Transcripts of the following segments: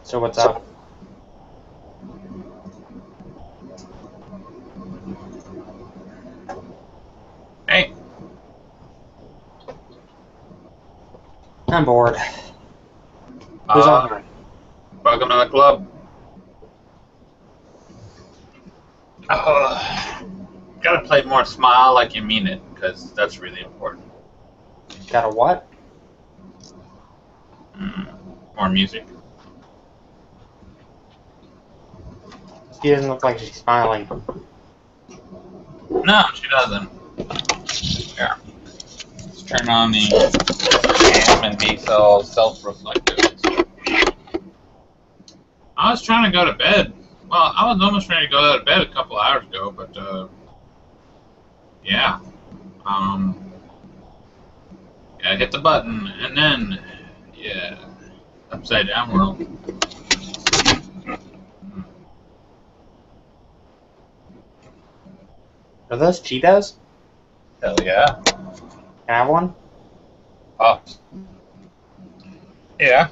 So what's up? Hey, I'm bored. Who's on here? welcome to the club. Gotta play more Smile Like You Mean It, because that's really important. Got a what? More music. She doesn't look like she's smiling. No, she doesn't. Here. Let's turn on the cam and be so self-reflective. I was trying to go to bed. Well, I was almost ready to go to bed a couple hours ago, but, yeah. Gotta hit the button, and then, yeah, upside down world. Are those Cheetos? Hell yeah. Can I have one? Pops. Yeah.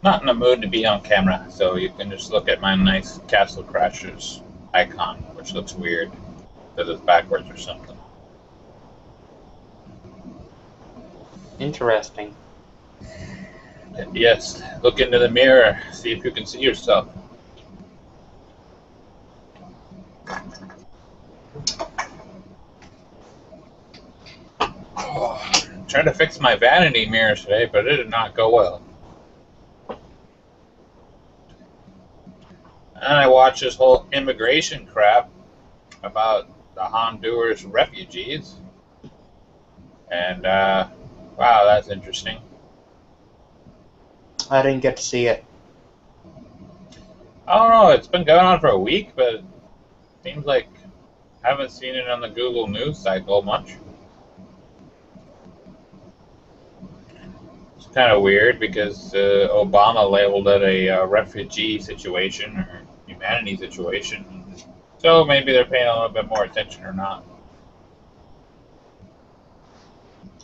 Not in the mood to be on camera, so you can just look at my nice Castle Crashers icon, which looks weird because it's backwards or something. Interesting. Yes, look into the mirror, see if you can see yourself. Tried to fix my vanity mirror today, but it did not go well. And I watched this whole immigration crap about the Honduras refugees. And, wow, that's interesting. I didn't get to see it. I don't know, it's been going on for a week, but it seems like I haven't seen it on the Google News cycle much. It's kind of weird because Obama labeled it a refugee situation or humanity situation. So maybe they're paying a little bit more attention or not.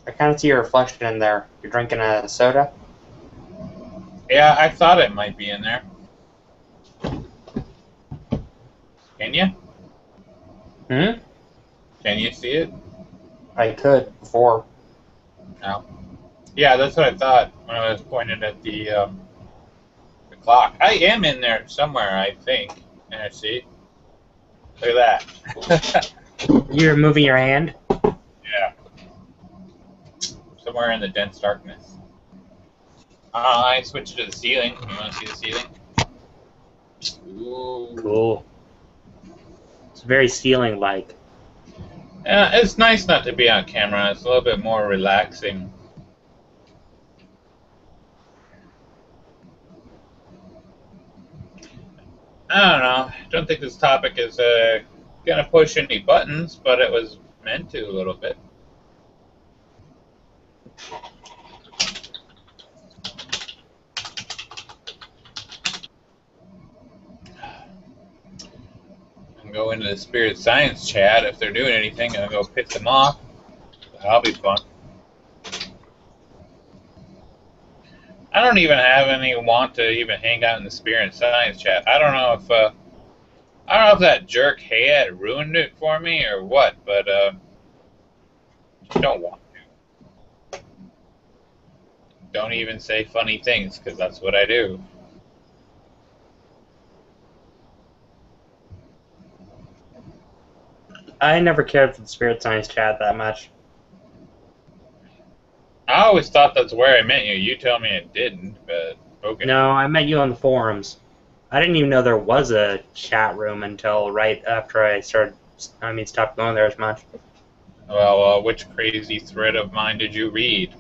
I kind of see your reflection in there. You're drinking a soda? Yeah, I thought it might be in there. Can you? Hmm? Can you see it? I could before. No. Yeah, that's what I thought when I was pointing at the clock. I am in there somewhere, I think. Can I see? Look at that. You're moving your hand? Yeah. Somewhere in the dense darkness. I switched to the ceiling. You want to see the ceiling? Ooh. Cool. It's very ceiling-like. Yeah, it's nice not to be on camera. It's a little bit more relaxing. I don't know. I don't think this topic is going to push any buttons, but it was meant to a little bit. And go into the spirit science chat. If they're doing anything, I'll go piss them off. That'll be fun. I don't even have any want to even hang out in the spirit science chat. I don't know if that jerk Hayat ruined it for me or what, but just don't want to. Don't even say funny things because that's what I do. I never cared for the spirit science chat that much. I always thought that's where I met you. You tell me it didn't, but okay. No, I met you on the forums. I didn't even know there was a chat room until right after I stopped going there as much. Well, which crazy thread of mine did you read?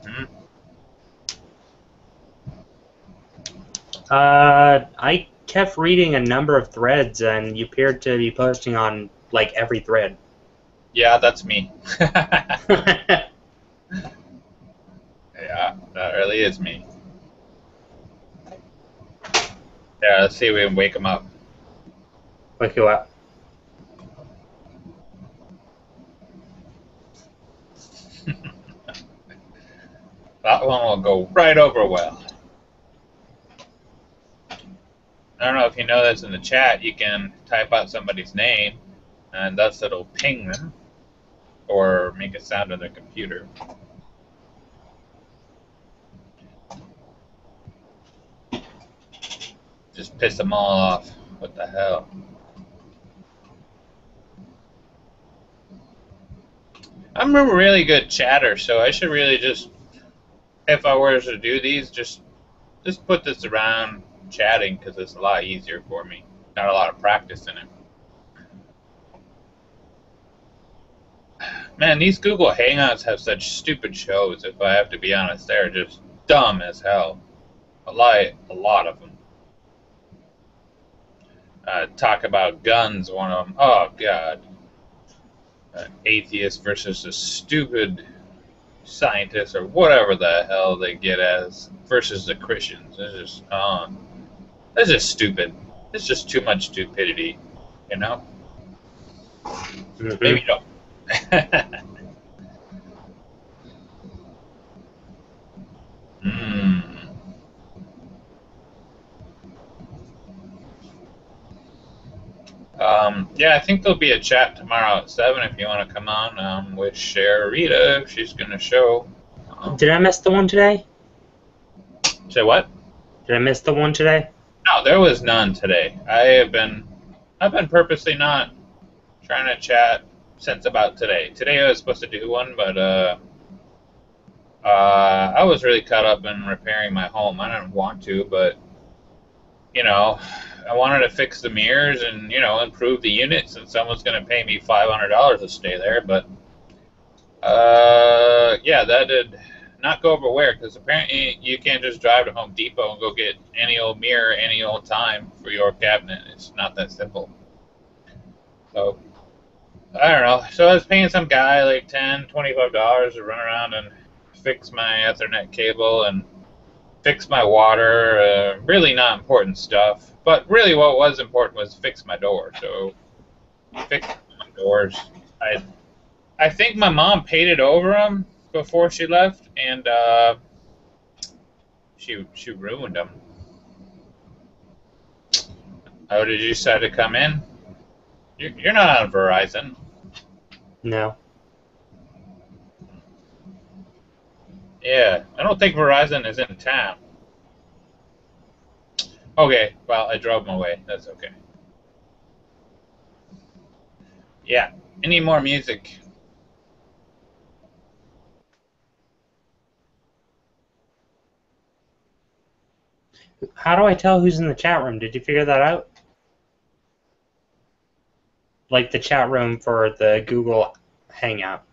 I kept reading a number of threads, and you appeared to be posting on, like, every thread. Yeah, that's me. Yeah, that really is me. Yeah, let's see if we can wake him up. Wake you up. That one will go right over well. I don't know if you know this in the chat. You can type out somebody's name, and thus it'll ping them or make a sound on their computer. Just piss them all off. What the hell? I'm a really good chatter, so I should really just, if I were to do these, just put this around chatting because it's a lot easier for me. Not a lot of practice in it. Man, these Google Hangouts have such stupid shows, if I have to be honest. They're just dumb as hell. A lot of them. Talk about guns, one of them. Oh, God. Atheist versus a stupid scientist or whatever the hell they get as versus the Christians. It's just stupid. It's just too much stupidity, you know? Mm-hmm. Maybe don't. Hmm. Yeah, I think there'll be a chat tomorrow at 7 if you want to come on with Sharita if she's going to show. Did I miss the one today? Say what? Did I miss the one today? No, there was none today. I've been purposely not trying to chat since about today. Today I was supposed to do one, but I was really caught up in repairing my home. I didn't want to, but you know, I wanted to fix the mirrors and improve the units, and someone's going to pay me $500 to stay there. But yeah, that did not go over well because apparently you can't just drive to Home Depot and go get any old mirror any old time for your cabinet. It's not that simple. So I don't know. So I was paying some guy like $10, $25 to run around and fix my Ethernet cable and fix my water. Really not important stuff. But really what was important was fix my door. So fix my doors. I think my mom painted over them before she left, and she ruined them. Oh, did you decide to come in? You're not on Verizon. No. Yeah, I don't think Verizon is in town. Okay, well, I drove them away. That's okay. Yeah, any more music? How do I tell who's in the chat room? Did you figure that out? Like the chat room for the Google Hangout.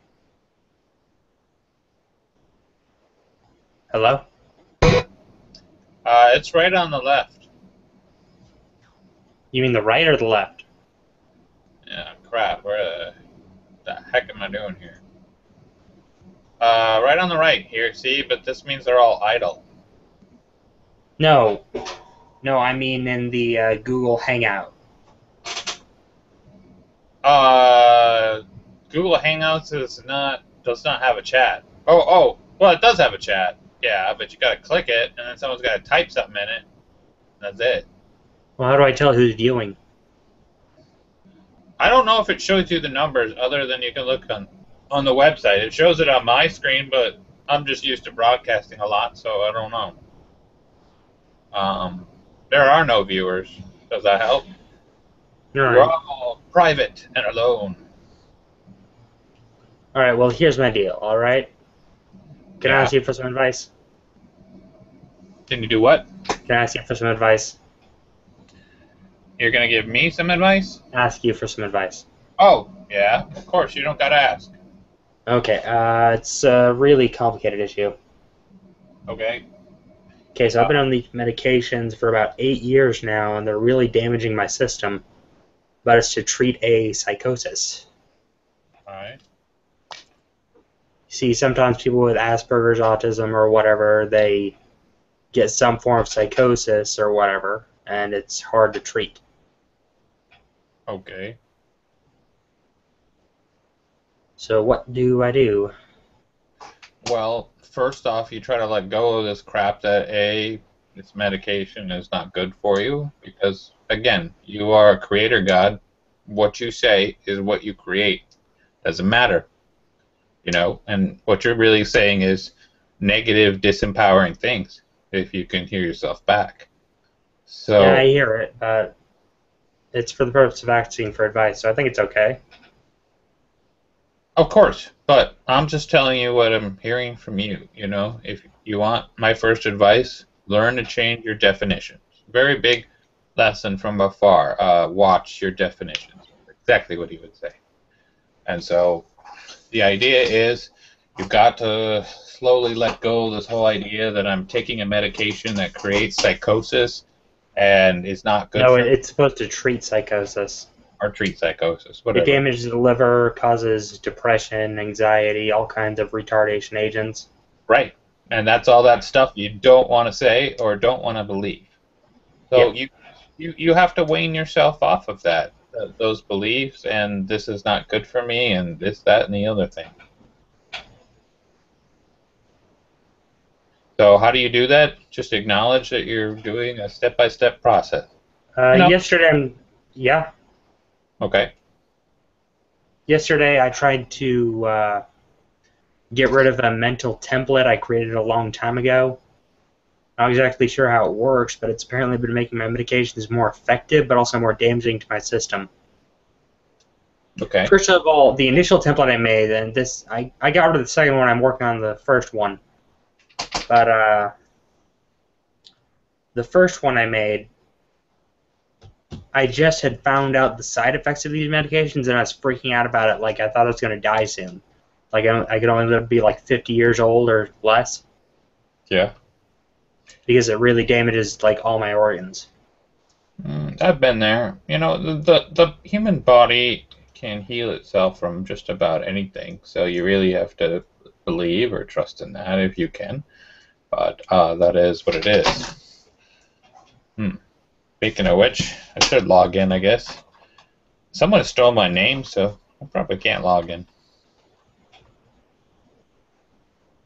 Hello? It's right on the left. You mean the right or the left? Yeah, crap. Where the heck am I doing here? Right on the right here, see? But this means they're all idle. No. No, I mean in the Google Hangout. Google Hangouts does not have a chat. Oh, well, it does have a chat. Yeah, but you gotta click it, and then someone's gotta type something in it. That's it. Well, how do I tell who's viewing? I don't know if it shows you the numbers other than you can look on the website. It shows it on my screen, but I'm just used to broadcasting a lot, so I don't know. There are no viewers. Does that help? We're all private and alone. Alright, well, here's my deal, alright? Can I ask you for some advice? Can you do what? Can I ask you for some advice? You're going to give me some advice? Ask you for some advice. Oh, yeah, of course. You don't got to ask. Okay, it's a really complicated issue. Okay. Okay, so I've been on these medications for about 8 years now, and they're really damaging my system. But it's to treat a psychosis. Alright. See, sometimes people with Asperger's, autism, or whatever, they get some form of psychosis or whatever, and it's hard to treat. Okay. So what do I do? Well, first off, you try to let go of this crap that this medication is not good for you because, again, you are a creator god. What you say is what you create. Doesn't matter, and what you're really saying is negative, disempowering things if you can hear yourself back. Yeah, I So, hear it, but it's for the purpose of asking for advice, so I think it's okay. of course, but I'm just telling you what I'm hearing from you. If you want my first advice, learn to change your definitions. Very big lesson from afar. Watch your definitions. Exactly what he would say. And so the idea is you've got to slowly let go of this whole idea that I'm taking a medication that creates psychosis and is not good No, for me, it's supposed to treat psychosis. or treat psychosis, It whatever. damages the liver, causes depression, anxiety, all kinds of retardation agents. Right. And that's all that stuff you don't want to say or don't want to believe. So Yep. you have to wean yourself off of those beliefs, and this is not good for me, and this, that, and the other thing. So how do you do that? Just acknowledge that you're doing a step-by-step process. You know, Yesterday, yeah, okay. yesterday I tried to get rid of a mental template I created a long time ago. Not exactly sure how it works, but it's apparently been making my medications more effective, but also more damaging to my system. Okay. First of all, the initial template I made, and I got rid of the second one. I'm working on the first one, but the first one I made, I just had found out the side effects of these medications, and I was freaking out about it. Like I thought I was going to die soon. Like I could only live to be like 50 years old or less Yeah. because it really damages like all my organs. I've been there. The human body can heal itself from just about anything, so you really have to believe or trust in that if you can. But that is what it is. Speaking of which, I should log in, I guess. Someone stole my name, so I probably can't log in.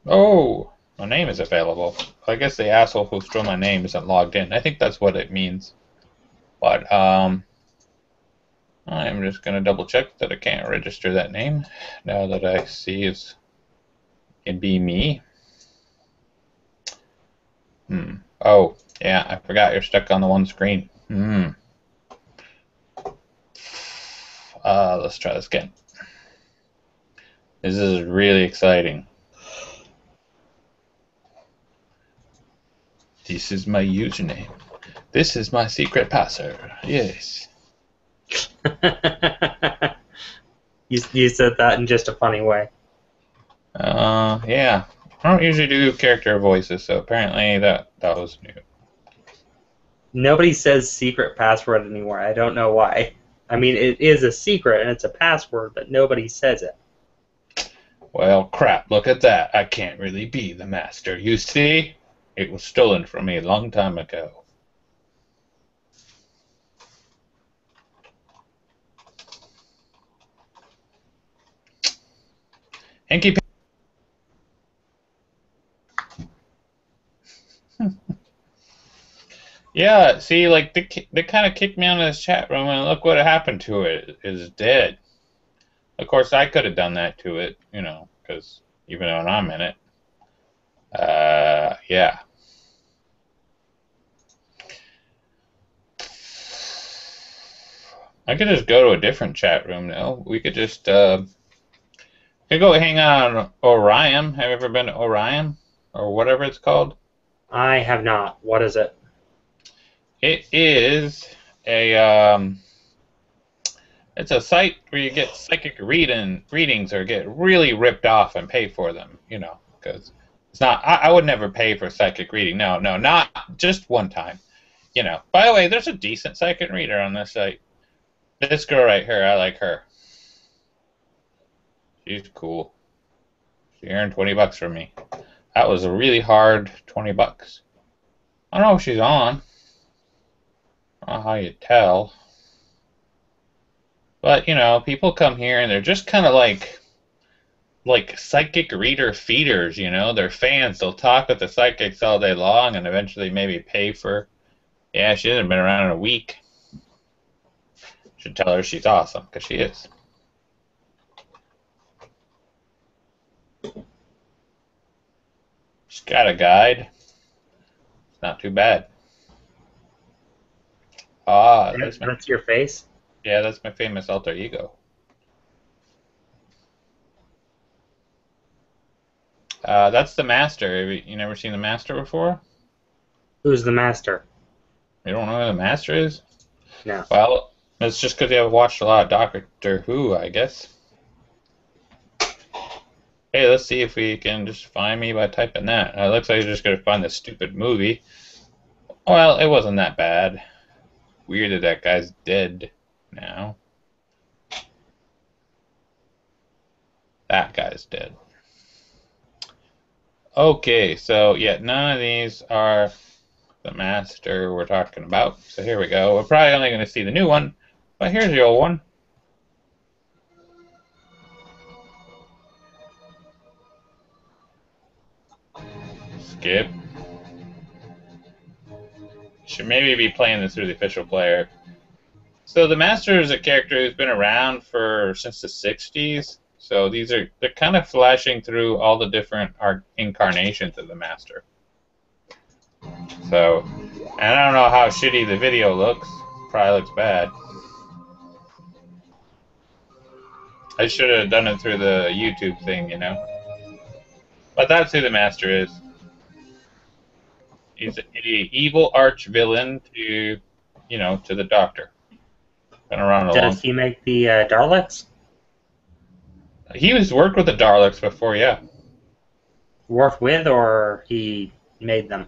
Oh, my name is available. I guess the asshole who stole my name isn't logged in. I think that's what it means. But I'm just gonna double check that I can't register that name now that I see it can be me. Oh, yeah, I forgot you're stuck on the one screen. Let's try this again. This is really exciting. This is my username. This is my secret password. Yes. You said that in just a funny way. Yeah. I don't usually do character voices, so apparently that was new. Nobody says secret password anymore. I don't know why. I mean, it is a secret and it's a password, but nobody says it. Well, crap, look at that. I can't really be the master. You see? It was stolen from me a long time ago. Hanky Yeah, see, like, they kind of kicked me out of this chat room, and look what happened to it. It's dead. Of course, I could have done that to it, because even though I'm in it. Yeah. I could just go to a different chat room now. We could just, could go hang out on Orion. Have you ever been to Orion? Or whatever it's called? I have not. What is it? It is a, it's a site where you get psychic readings or get really ripped off and pay for them, because it's not, I would never pay for a psychic reading. No, not just one time. By the way, there's a decent psychic reader on this site. This girl right here, I like her. She's cool. She earned $20 from me. That was a really hard $20. I don't know if she's on. I don't know how you tell. But, people come here and they're just kind of like like psychic reader feeders, you know? They're fans. They'll talk with the psychics all day long and eventually maybe pay for. Yeah, she hasn't been around in a week. Should tell her she's awesome, because she is. She's got a guide. It's not too bad. Ah, That's your face? yeah, that's my famous alter ego. That's the Master. You never seen the Master before? Who's the master? You don't know who the Master is? No. Well, it's just because you haven't watched a lot of Doctor Who, I guess. Hey, let's see if we can just find me by typing that. It looks like you're just going to find this stupid movie. Well, it wasn't that bad. Weird that that guy's dead now. That guy's dead. Okay, so yeah, none of these are the Master we're talking about. So here we go. We're probably only going to see the new one, but here's the old one. Skip. Should maybe be playing this through the official player. So the Master is a character who's been around since the 60s. So they're kind of flashing through all the different incarnations of the Master. So, and I don't know how shitty the video looks. Probably looks bad. I should have done it through the YouTube thing, you know. But that's who the Master is. He's an evil arch villain to the Doctor. Been around a long time. Does he make the Daleks? He was worked with the Daleks before, yeah. Worked with, or he made them?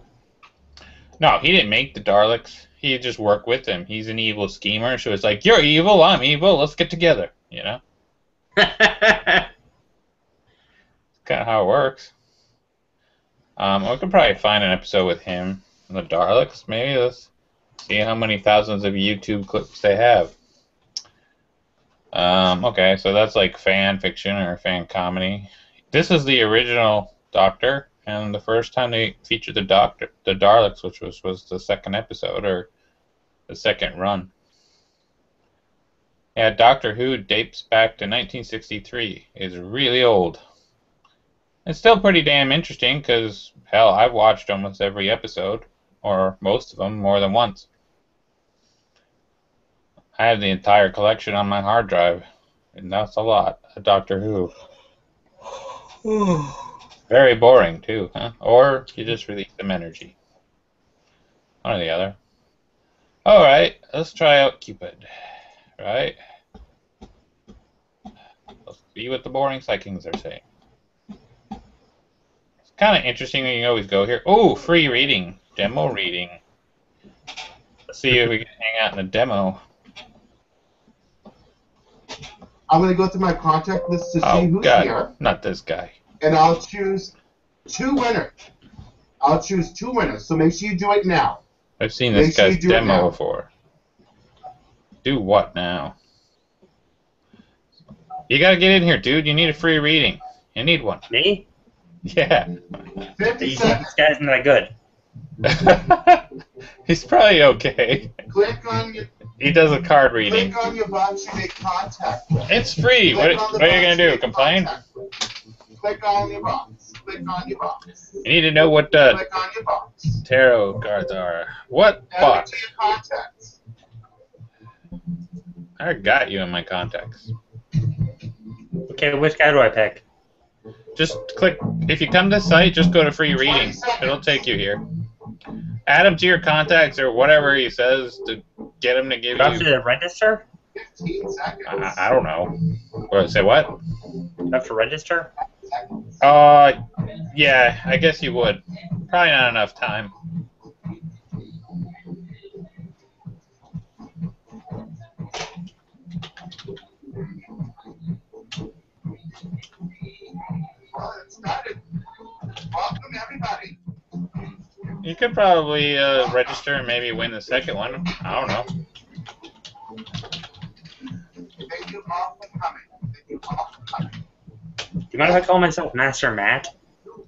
No, he didn't make the Daleks. He just worked with them. He's an evil schemer, so it's like, you're evil, I'm evil, let's get together, you know? That's kind of how it works. We could probably find an episode with him and the Daleks. Maybe let's see how many thousands of YouTube clips they have. Okay, so that's like fan fiction or fan comedy. This is the original Doctor, and the first time they featured the Daleks, which was the second episode or the second run. Yeah, Doctor Who dates back to 1963. It's really old. It's still pretty damn interesting because, hell, I've watched almost every episode, or most of them, more than once. I have the entire collection on my hard drive, and that's a lot of Doctor Who. Very boring, too, huh? Or you just release some energy. One or the other. Alright, let's try out Cupid. Right? Let's see what the boring Psykings are saying. Kind of interesting when you always go here. Oh, free reading. Demo reading. Let's see if we can hang out in a demo. I'm going to go through my contact list to see who's here. Not this guy. And I'll choose two winners. So make sure you do it now. I've seen this guy's demo before. Do what now? You got to get in here, dude. You need a free reading. You need one. Me? Yeah. 50 seconds. This guy's not good. He's probably okay. Click on your. He does a card reading. Click on your box to make contact with. It's free. What are you going to do? Complain? Click on your box. Click on your box. You need to know what Click on your box. tarot cards are. What box? To your contacts. I got you in my contacts. Okay, which guy do I pick? Just click. If you come to the site, just go to free reading. It'll take you here. Add him to your contacts or whatever he says to get him to give Do I have you. to register? 15 seconds. I don't know. What, say what? Do I have to register? Yeah, I guess you would. Probably not enough time. Well, it started. Welcome, everybody. You could probably register and maybe win the second one. I don't know. Thank you all for coming. Thank you all for coming. you mind if I call myself Master Matt?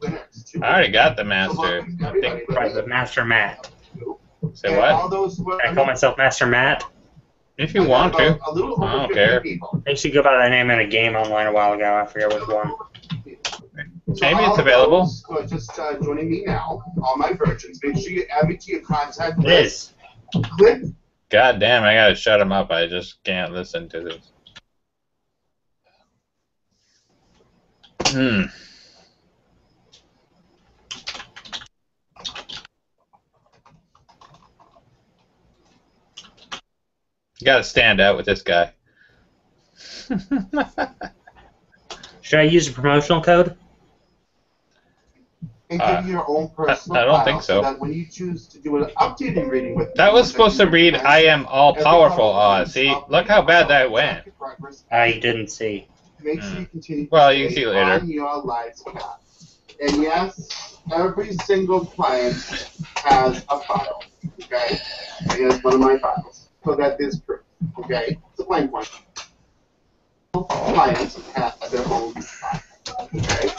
I already got the master. I think. Right, the Master Matt. Say what? Can I call myself Master Matt? If you want to. I don't care. I used to go by that name in a game online a while ago. I forget which one. Maybe it's available. Just joining me now. All my virgins. Make sure you add me to your contact list. It is. Click. God damn, I gotta shut him up. I just can't listen to this. You gotta stand out with this guy. Should I use a promotional code? And give you your own personal I don't file think so. that when you choose to do an updated reading with That was supposed to read, I am all powerful. See, look how bad that went. I didn't see. Make sure you continue Well, you can see later. on your lives path. And yes, every single client has a file. Okay? Here's one of my files. So that is proof. Okay? It's a blank one. Clients have their own file. Okay?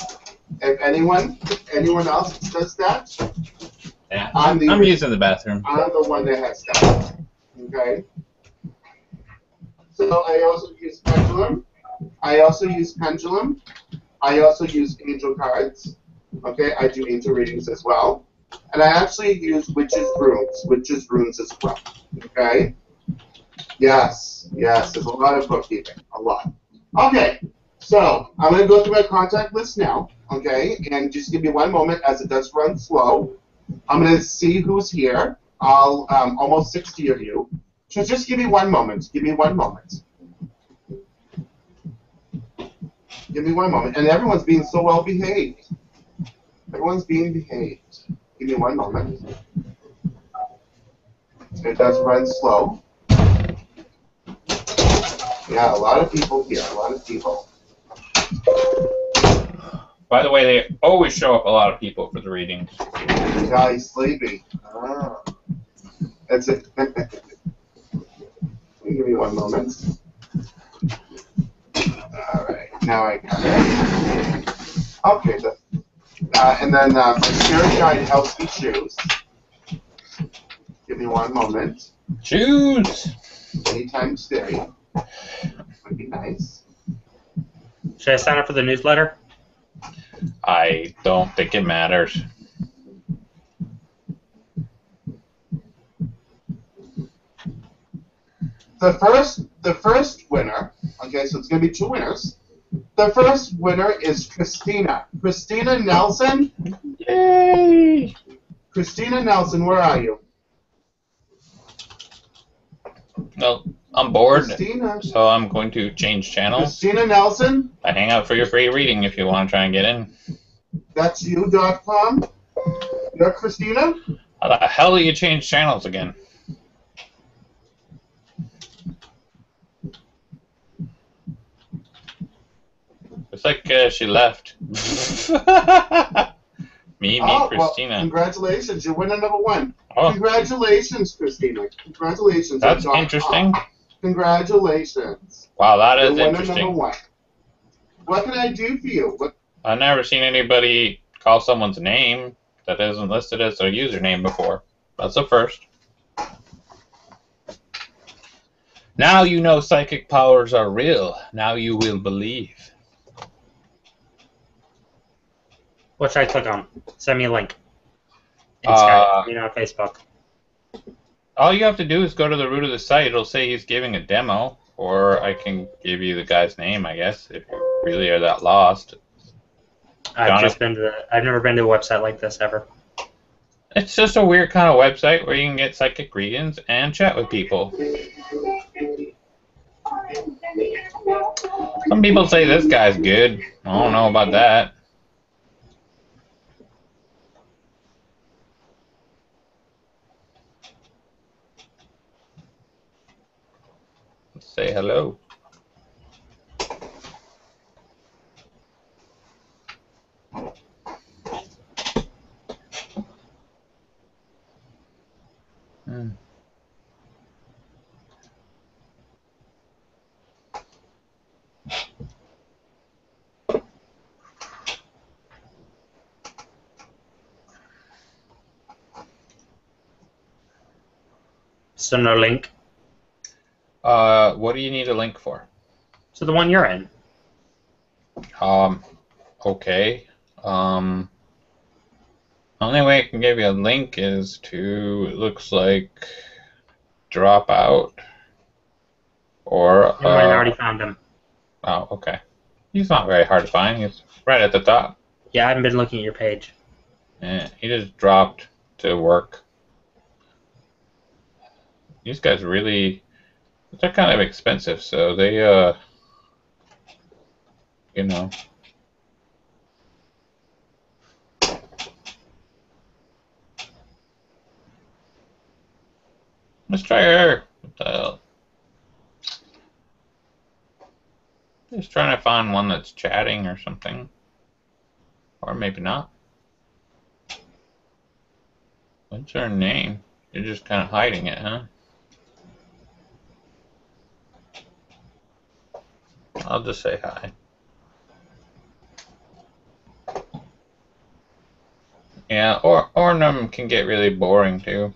If anyone else does that, yeah, I'm using the bathroom. I'm the one that has that. Okay? So I also use Pendulum. I also use Pendulum. I also use Angel cards. Okay, I do angel readings as well. And I actually use Witch's runes as well. Okay? Yes, there's a lot of bookkeeping. A lot. Okay, so I'm going to go through my contact list now. Okay, and just give me one moment as it does run slow. I'm going to see who's here. Almost 60 of you. So just give me one moment. Give me one moment. Give me one moment. And everyone's being so well behaved. Everyone's being behaved. Give me one moment. It does run slow. Yeah, a lot of people here. A lot of people. By the way, they always show up a lot of people for the readings. Yeah, he's sleepy. Ah. That's it. Give me one moment. All right. Now I got it. Okay. And then my spirit guide helps me choose. Give me one moment. Choose! Anytime today would be nice. Should I sign up for the newsletter? I don't think it matters. The first winner, okay, so it's going to be two winners. The first winner is Christina. Christina Nelson. Yay! Christina Nelson, where are you? Well, I'm bored, Christina. so I'm going to change channels. Christina Nelson. I hang out for your free reading if you want to try and get in. That's you.com. You're Christina? How the hell do you change channels again? It's like she left. Me, Christina. Well, congratulations. You're winner number one. Oh. Congratulations, Christina. Congratulations. That's interesting. Congratulations. Wow, that is You're winner interesting. number one. What can I do for you? I've never seen anybody call someone's name that isn't listed as their username before. That's the first. Now you know psychic powers are real. Now you will believe. What should I click on? Send me a link. In Skype, on Facebook. All you have to do is go to the root of the site. It'll say he's giving a demo, or I can give you the guy's name, I guess, if you really are that lost. I've never been to a website like this ever. It's just a weird kind of website where you can get psychic readings and chat with people. Some people say this guy's good. I don't know about that. Let's say hello. So no link. What do you need a link for? So the one you're in. Okay. Only way I can give you a link is to, it looks like, drop out. Or, Never mind, I already found him. oh, okay. He's not very hard to find. He's right at the top. Yeah, I haven't been looking at your page. Yeah, he just dropped to work. These guys really, they're kind of expensive, so they, you know. Let's try her. What the hell? Just trying to find one that's chatting or something. Or maybe not. What's her name? You're just kind of hiding it, huh? I'll just say hi. Yeah, or oranum can get really boring too.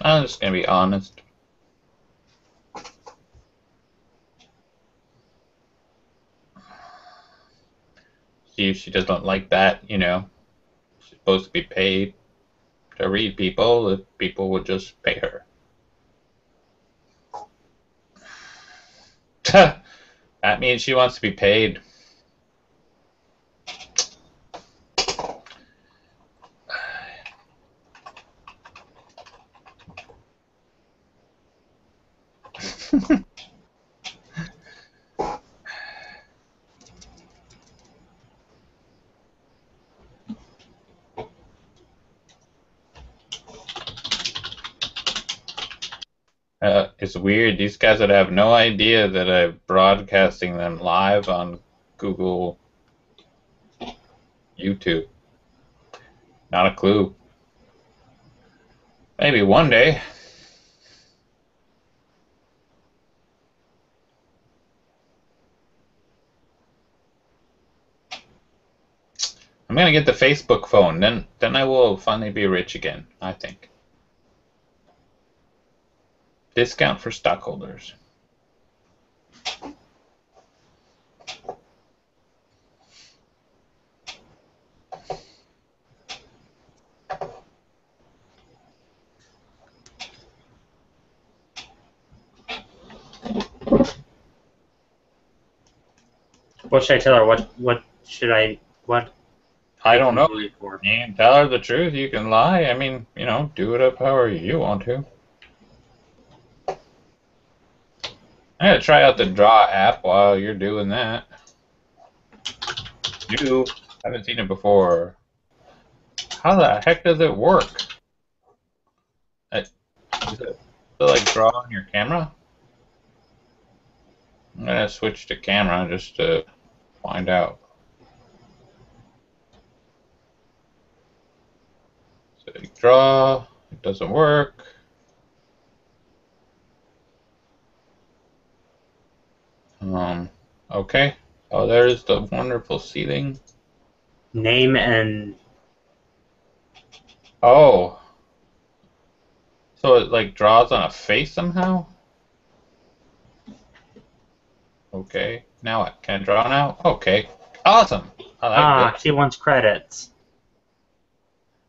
I'm just gonna be honest. See if she doesn't like that, you know. She's supposed to be paid to read people. If people would just pay her. That means she wants to be paid. It's weird. These guys would have no idea that I'm broadcasting them live on Google, YouTube. Not a clue. Maybe one day. I'm gonna get the Facebook phone. Then I will finally be rich again, I think. Discount for stockholders. What should I tell her? What should I what? I don't know. You for? You can tell her the truth. You can lie. I mean, you know, do it up however you want to. I'm gonna try out the Draw app while you're doing that. You haven't seen it before. How the heck does it work? Does it like draw on your camera? I'm gonna switch to camera just to find out. So you draw, it doesn't work. Okay. Oh, there's the wonderful seating. Name and Oh. So it like draws on a face somehow? Okay. Now what? Can I draw now? Okay. Awesome. I like that. she wants credits.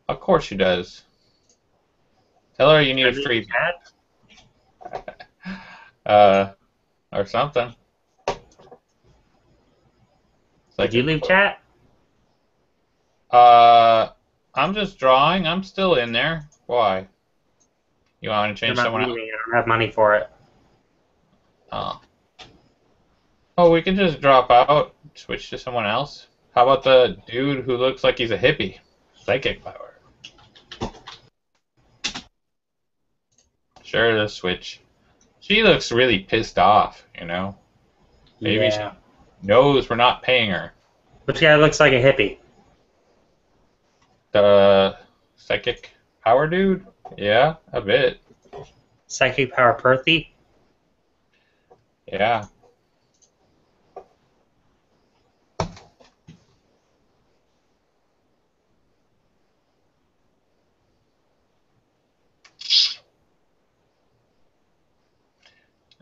Of course she does. Tell her you need a free or something. Did you leave chat? I'm just drawing. I'm still in there. Why? You want to change someone else? I don't have money for it. Oh. Oh, we can just drop out, switch to someone else. How about the dude who looks like he's a hippie? Psychic power. Sure, the switch. She looks really pissed off, you know? Maybe she Yeah. knows we're not paying her. Which guy looks like a hippie? The psychic power dude? Yeah, a bit. Psychic power Perthy? Yeah.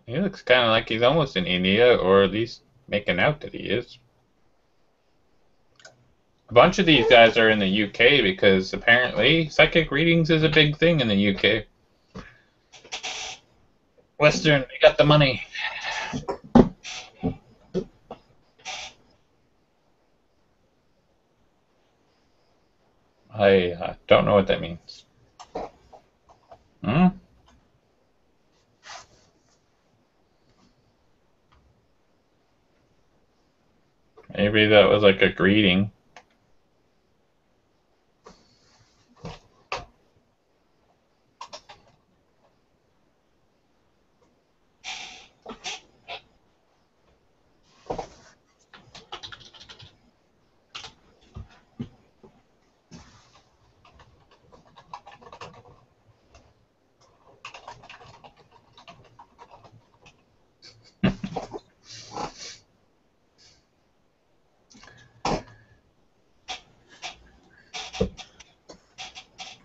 He looks kind of like he's almost in India, or at least making out that he is. A bunch of these guys are in the UK because apparently psychic readings is a big thing in the UK. Western, they got the money. I don't know what that means. Hmm? Maybe that was like a greeting.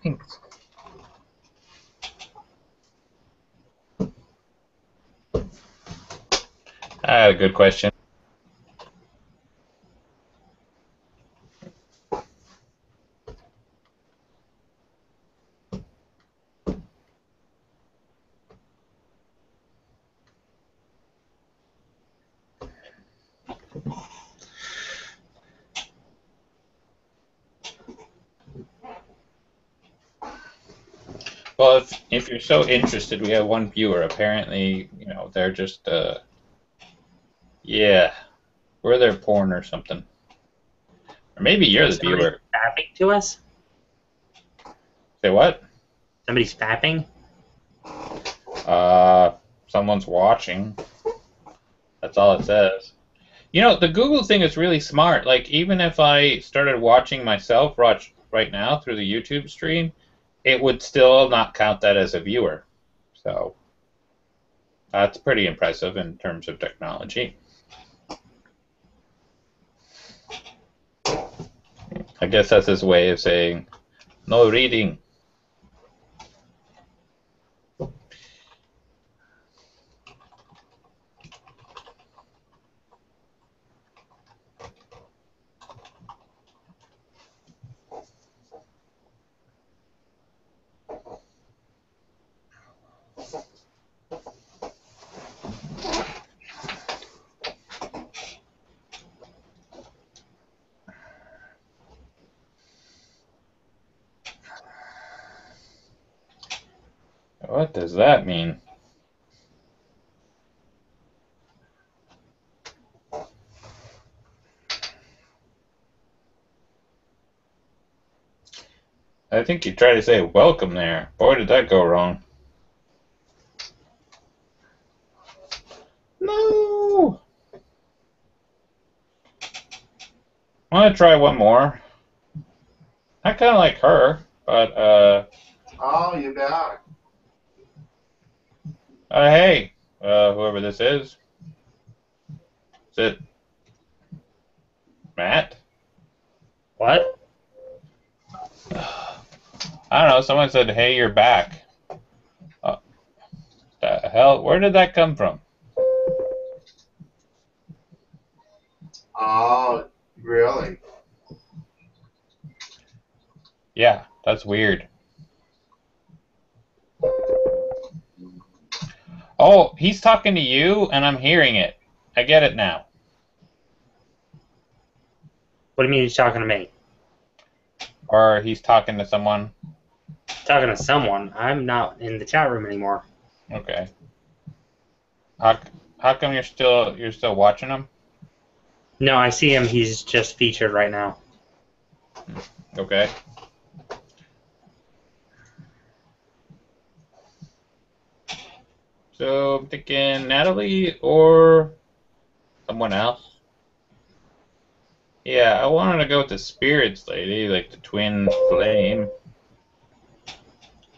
Thanks. I had a good question. Well, if you're so interested, we have one viewer. Apparently, you know, they're just yeah, we're their porn or something. Or maybe you're the Somebody viewer. fapping to us? Say what? Somebody's fapping? Someone's watching. That's all it says. You know, the Google thing is really smart. Like, even if I started watching myself right now through the YouTube stream, it would still not count that as a viewer. So, that's pretty impressive in terms of technology. I guess that's his way of saying, no reading. What does that mean? I think you tried to say welcome there. Boy, did that go wrong. No! I want to try one more. I kind of like her, but, Oh, you're back. hey, whoever this is it Matt? What? I don't know, someone said, hey, you're back. The hell? Where did that come from? Oh, really? Yeah, that's weird. Oh, he's talking to you, and I'm hearing it. I get it now. What do you mean he's talking to me? Or he's talking to someone. Talking to someone. I'm not in the chat room anymore. Okay. How come you're still watching him? No, I see him. He's just featured right now. Okay. So I'm thinking Natalie or someone else. Yeah, I wanted to go with the spirits lady, like the twin flame.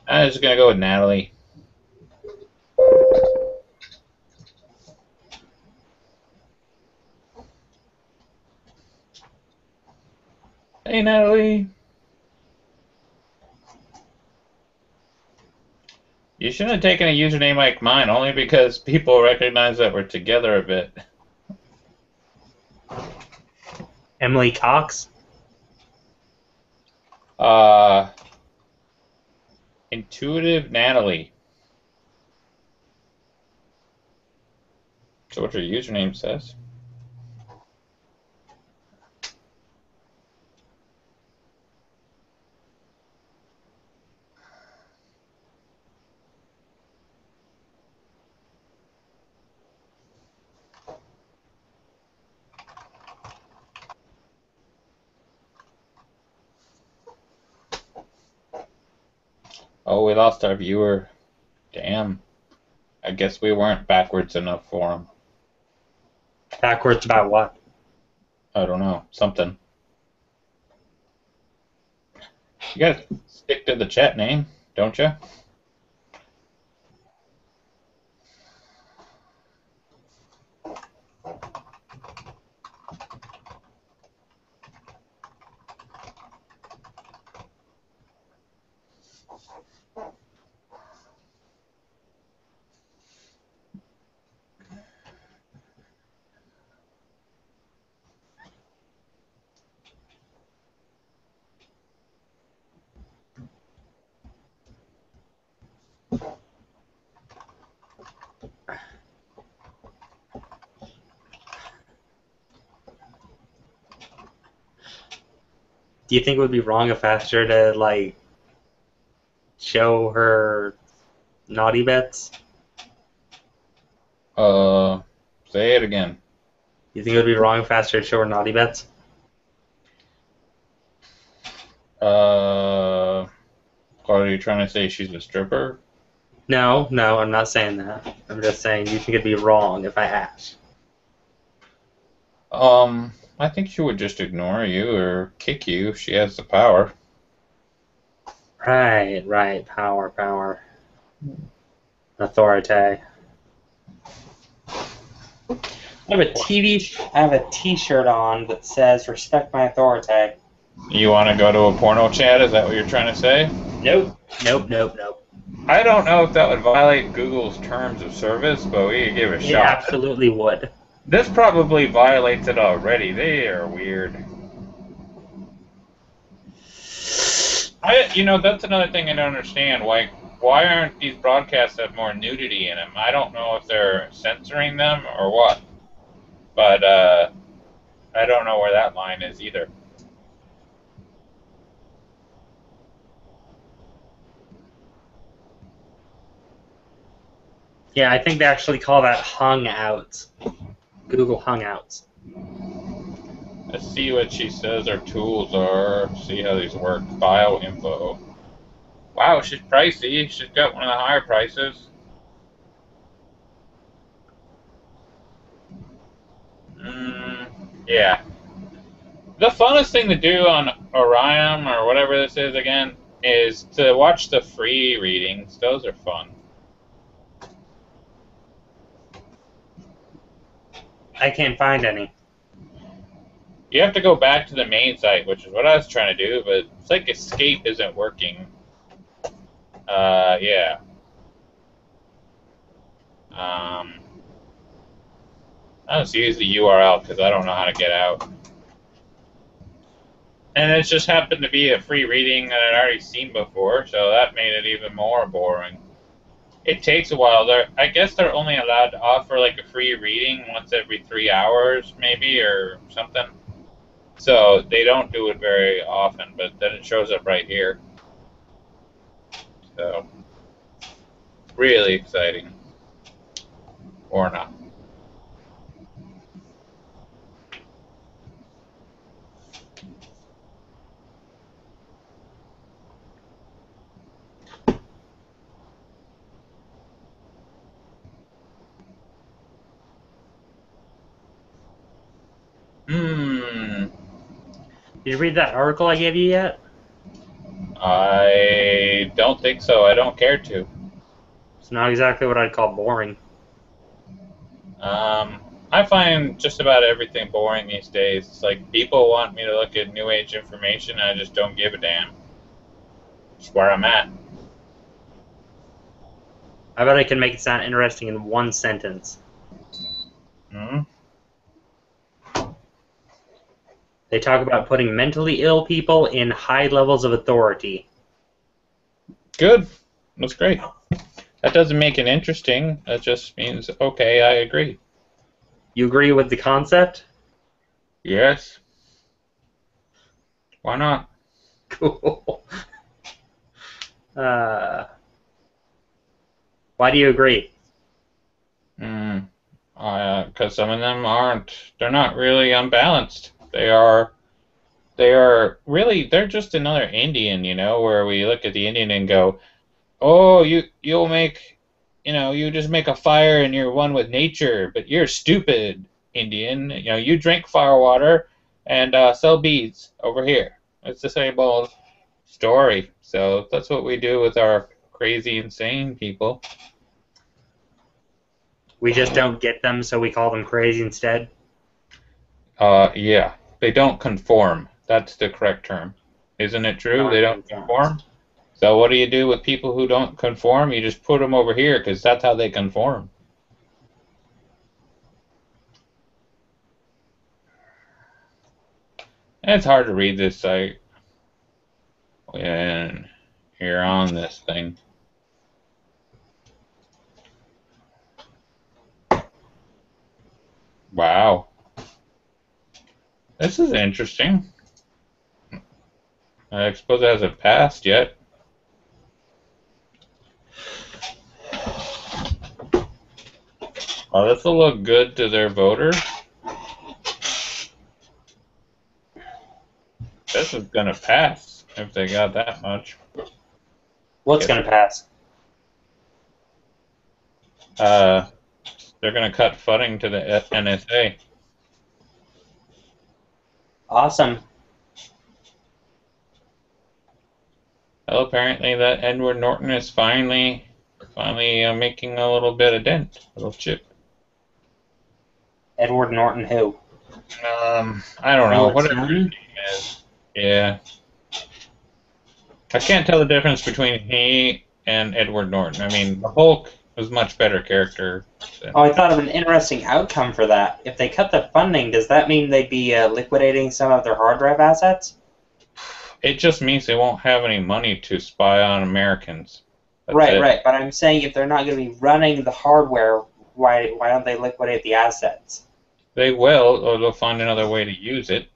I'm just gonna go with Natalie. Hey, Natalie. You shouldn't have taken a username like mine, only because people recognize that we're together a bit. Emily Cox. Intuitive Natalie. So what your username says. Oh, we lost our viewer. Damn. I guess we weren't backwards enough for him. Backwards about what? I don't know. Something. You gotta stick to the chat name, don't you? Do you think it would be wrong if I asked her to, like, show her naughty bits? Say it again. You think it would be wrong if I asked her to show her naughty bits? What are you trying to say? She's a stripper? No, I'm not saying that. I'm just saying, do you think it'd be wrong if I asked? I think she would just ignore you or kick you if she has the power. Right. Power. Authority. I have a T-shirt on that says "Respect my authority." You want to go to a porno chat? Is that what you're trying to say? Nope. I don't know if that would violate Google's terms of service, but we could give it a It shot. absolutely would. This probably violates it already. They are weird. That's another thing I don't understand. Why aren't these broadcasts have more nudity in them? I don't know if they're censoring them or what. But I don't know where that line is either. Yeah, I think they actually call that Hangouts. Google Hangouts. Let's see what she says our tools are. See how these work. File info. Wow, she's pricey. She's got one of the higher prices. Yeah. The funnest thing to do on oranum or whatever this is again is to watch the free readings. Those are fun. I can't find any. You have to go back to the main site, which is what I was trying to do, but it's like escape isn't working. Yeah. I'll just use the URL because I don't know how to get out. And it just happened to be a free reading that I'd already seen before, so that made it even more boring. It takes a while. I guess they're only allowed to offer like a free reading once every 3 hours, maybe, or something. So they don't do it very often, but then it shows up right here. So, really exciting. Or not. Did you read that article I gave you yet? I don't think so. I don't care to. It's not exactly what I'd call boring. I find just about everything boring these days. It's like people want me to look at New Age information, and I just don't give a damn. It's where I'm at. I bet I can make it sound interesting in one sentence. Hmm. They talk about putting mentally ill people in high levels of authority. Good. That's great. That doesn't make it interesting. That just means, okay, I agree. You agree with the concept? Yes. Why not? Cool. Why do you agree? Because some of them aren't. They're not really unbalanced. They're just another Indian, where we look at the Indian and go, oh, you just make a fire and you're one with nature, but you're stupid, Indian. You drink fire water and sell beads over here. It's the same old story. So that's what we do with our crazy, insane people. We just don't get them, so we call them crazy instead? Yeah. They don't conform. That's the correct term. Isn't it true? They don't conform? So what do you do with people who don't conform? You just put them over here because that's how they conform. And it's hard to read this site when you're on this thing. Wow. This is interesting. I suppose it hasn't passed yet. Oh, this will look good to their voters. This is going to pass if they got that much. What's going to pass? They're going to cut funding to the NSA. Awesome. Well, apparently that Edward Norton is finally making a little bit of dent, a little chip. Edward Norton who? I don't know. Whatever his name is. Yeah. I can't tell the difference between he and Edward Norton. I mean, the Hulk was a much better character. Oh, I thought of an interesting outcome for that. If they cut the funding, does that mean they'd be liquidating some of their hard drive assets? It just means they won't have any money to spy on Americans. That's right, it. right. But I'm saying if they're not going to be running the hardware, why don't they liquidate the assets? They will, or they'll find another way to use it.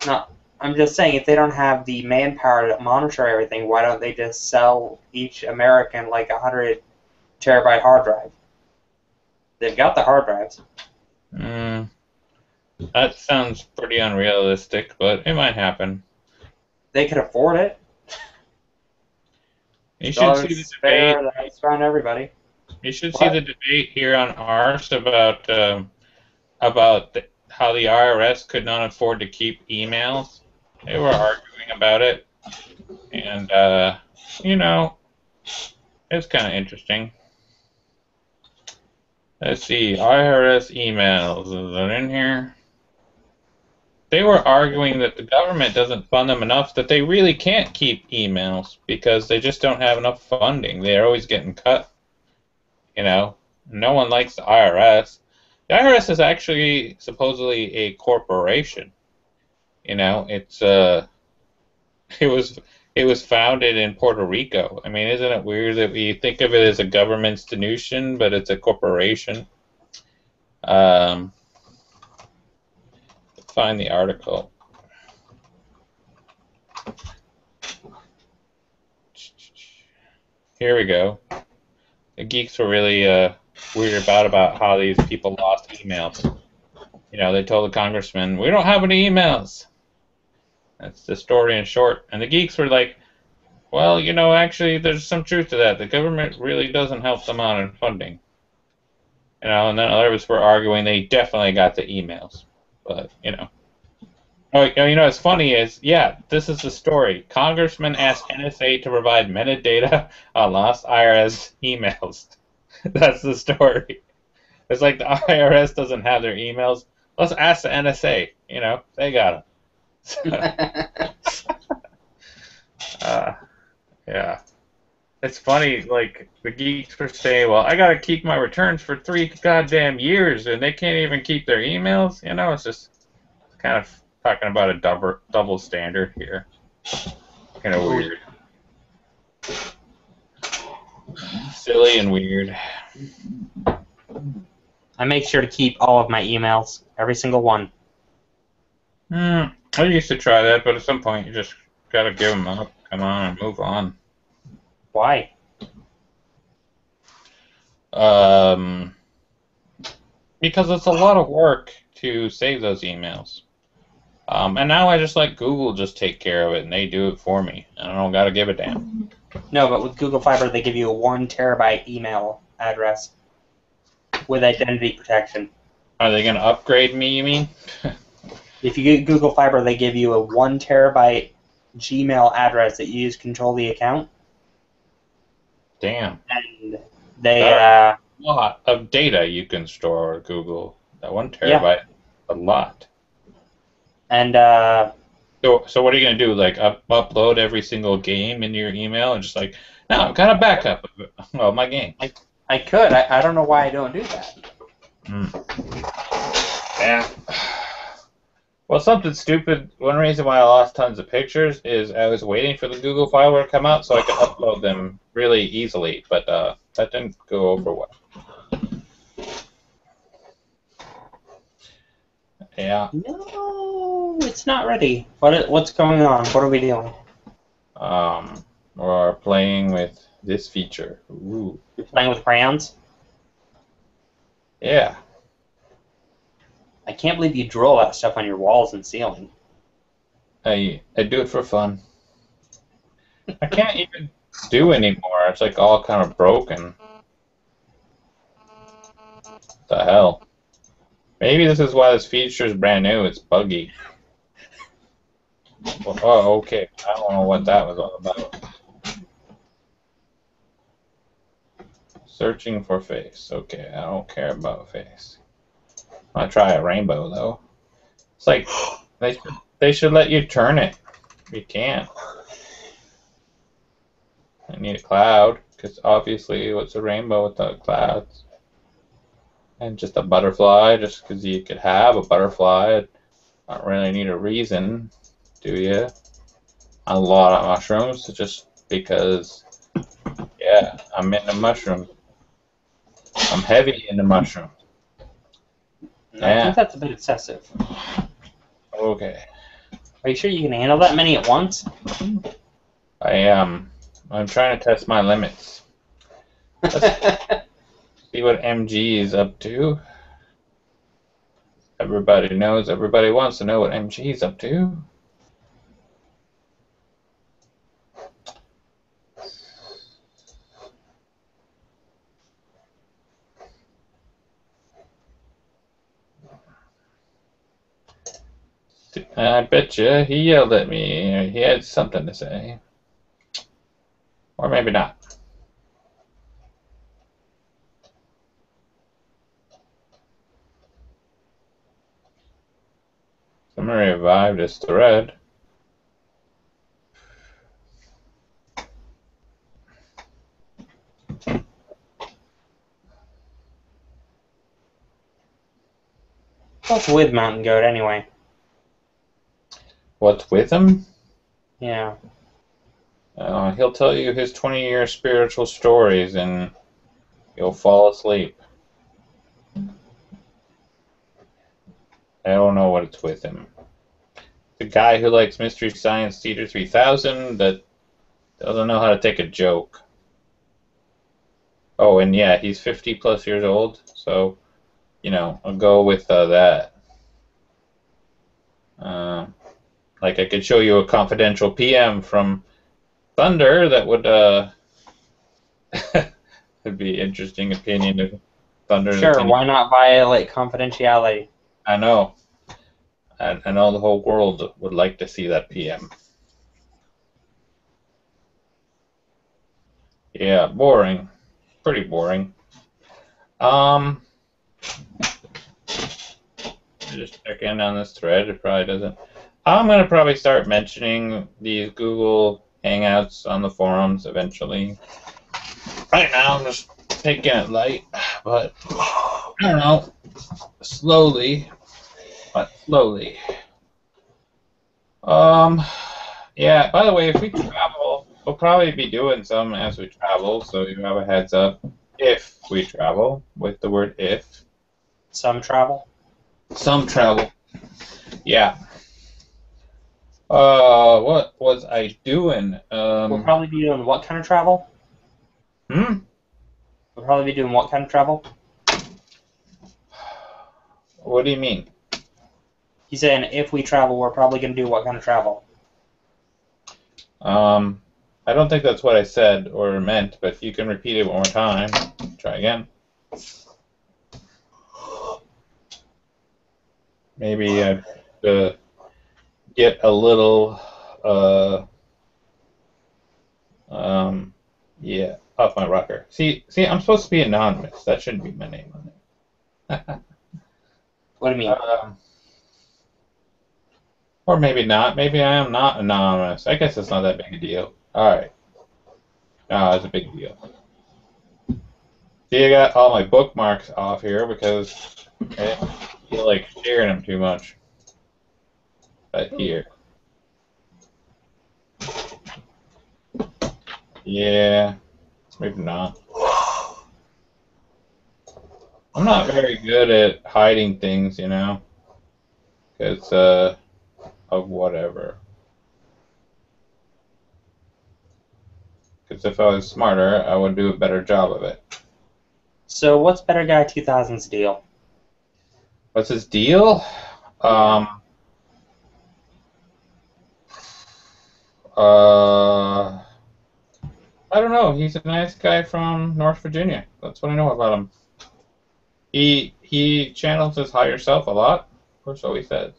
No, I'm just saying if they don't have the manpower to monitor everything, why don't they just sell each American like a 100 terabyte hard drive? They've got the hard drives. That sounds pretty unrealistic, but it might happen. They could afford it. You should see the debate. That's around everybody. You should see the debate here on ours about how the IRS could not afford to keep emails. They were arguing about it, and it's kind of interesting. Let's see, IRS emails. Is that in here? They were arguing that the government doesn't fund them enough, that they really can't keep emails because they just don't have enough funding. They're always getting cut. No one likes the IRS. The IRS is actually supposedly a corporation. It was founded in Puerto Rico. I mean, isn't it weird that we think of it as a government institution, but it's a corporation? Find the article. Here we go. The geeks were really weird about how these people lost emails. They told the congressman, we don't have any emails. That's the story in short. And the geeks were like, well, actually there's some truth to that. The government really doesn't help them out in funding. And then others were arguing they definitely got the emails. But, Oh, you know what's funny is, yeah, this is the story. Congressman asked NSA to provide metadata on lost IRS emails. That's the story. It's like the IRS doesn't have their emails. Let's ask the NSA. You know, they got them. Yeah. It's funny, like, the geeks were saying, well, I gotta keep my returns for 3 goddamn years, and they can't even keep their emails. You know, it's just kind of talking about a double standard here. Kind of weird. Silly and weird. I make sure to keep all of my emails, every single one. I used to try that, but at some point you just gotta give them up. Come on and move on. Why? Because it's a lot of work to save those emails. And now I just let Google just take care of it, and they do it for me. I don't gotta give a damn. No, but with Google Fiber, they give you a 1 terabyte email address with identity protection. Are they gonna upgrade me, you mean? If you get Google Fiber, they give you a 1 terabyte Gmail address that you use to control the account. Damn. And they, That's a lot of data you can store at Google. That 1 terabyte, a lot. And, So what are you going to do, like upload every single game into your email and just like, no, I've got a backup of my game. I could. I don't know why I don't do that. Yeah. Well, something stupid, one reason why I lost tons of pictures is I was waiting for the Google Fiber to come out so I could upload them really easily, but that didn't go over well. Yeah. No, it's not ready. What's going on? What are we doing? We're playing with this feature. Ooh. You're playing with crayons? Yeah. I can't believe you drew all that stuff on your walls and ceiling. I do it for fun. I can't even do anymore. It's like all kind of broken. What the hell? Maybe this is why this feature is brand new. It's buggy. Well, oh, okay. I don't know what that was all about. Searching for face. Okay, I don't care about face. I'll try a rainbow though. It's like they should let you turn it. You can't. I need a cloud because obviously, what's a rainbow without clouds? And just a butterfly, just because you could have a butterfly. I don't really need a reason, do you? A lot of mushrooms, just because. Yeah, I'm into mushrooms. I'm heavy into mushrooms. I think that's a bit excessive. Okay. Are you sure you can handle that many at once? I am. I'm trying to test my limits. Let's see what MG is up to. Everybody knows. Everybody wants to know what MG is up to. I bet you he yelled at me. He had something to say. Or maybe not. Somebody revived this thread. What's with Mountain Goat anyway? What's with him? Yeah. He'll tell you his 20-year spiritual stories and you'll fall asleep. I don't know what it's with him. The guy who likes Mystery Science Theater 3000 that doesn't know how to take a joke. Oh, and yeah, he's 50 plus years old, so, you know, I'll go with that. Like I could show you a confidential PM from Thunder that would would be interesting opinion of Thunder's Sure, opinion. why not violate confidentiality? I know. And I know the whole world would like to see that PM. Yeah, boring. Pretty boring. Just check in on this thread. It probably doesn't. I'm going to probably start mentioning these Google Hangouts on the forums eventually. Right now, I'm just taking it light, but I don't know. Slowly, but slowly. Yeah, by the way, if we travel, we'll probably be doing some as we travel, so you have a heads up. If we travel, with the word if. Some travel? Some travel. Yeah. What was I doing? We'll probably be doing what kind of travel? Hmm? We'll probably be doing what kind of travel? What do you mean? He's saying if we travel, we're probably going to do what kind of travel? I don't think that's what I said or meant, but you can repeat it one more time. Try again. Maybe I get a little, yeah, off my rocker. See, I'm supposed to be anonymous. That shouldn't be my name on it. What do you mean? Or maybe not. Maybe I am not anonymous. I guess it's not that big a deal. Alright. No, it's a big deal. See, I got all my bookmarks off here because I didn't feel like sharing them too much. But here. Yeah. Maybe not. I'm not very good at hiding things, you know? Because, of whatever. Because if I was smarter, I would do a better job of it. So what's Better Guy 2000's deal? What's his deal? I don't know. He's a nice guy from North Virginia. That's what I know about him. He channels his higher self a lot, or so he says.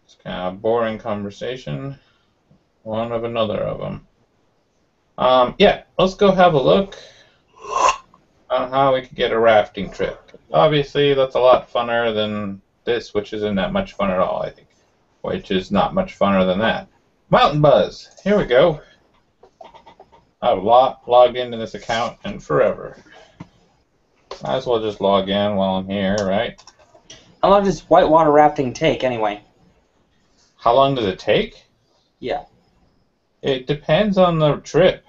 It's kind of a boring conversation. One of another of them. Yeah, let's go have a look on how we could get a rafting trip. Obviously, that's a lot funner than this, which isn't that much fun at all, I think. Which is not much funner than that. Mountain Buzz. Here we go. I've logged into this account and forever. Might as well just log in while I'm here, right? How long does whitewater rafting take, anyway? How long does it take? Yeah. It depends on the trip.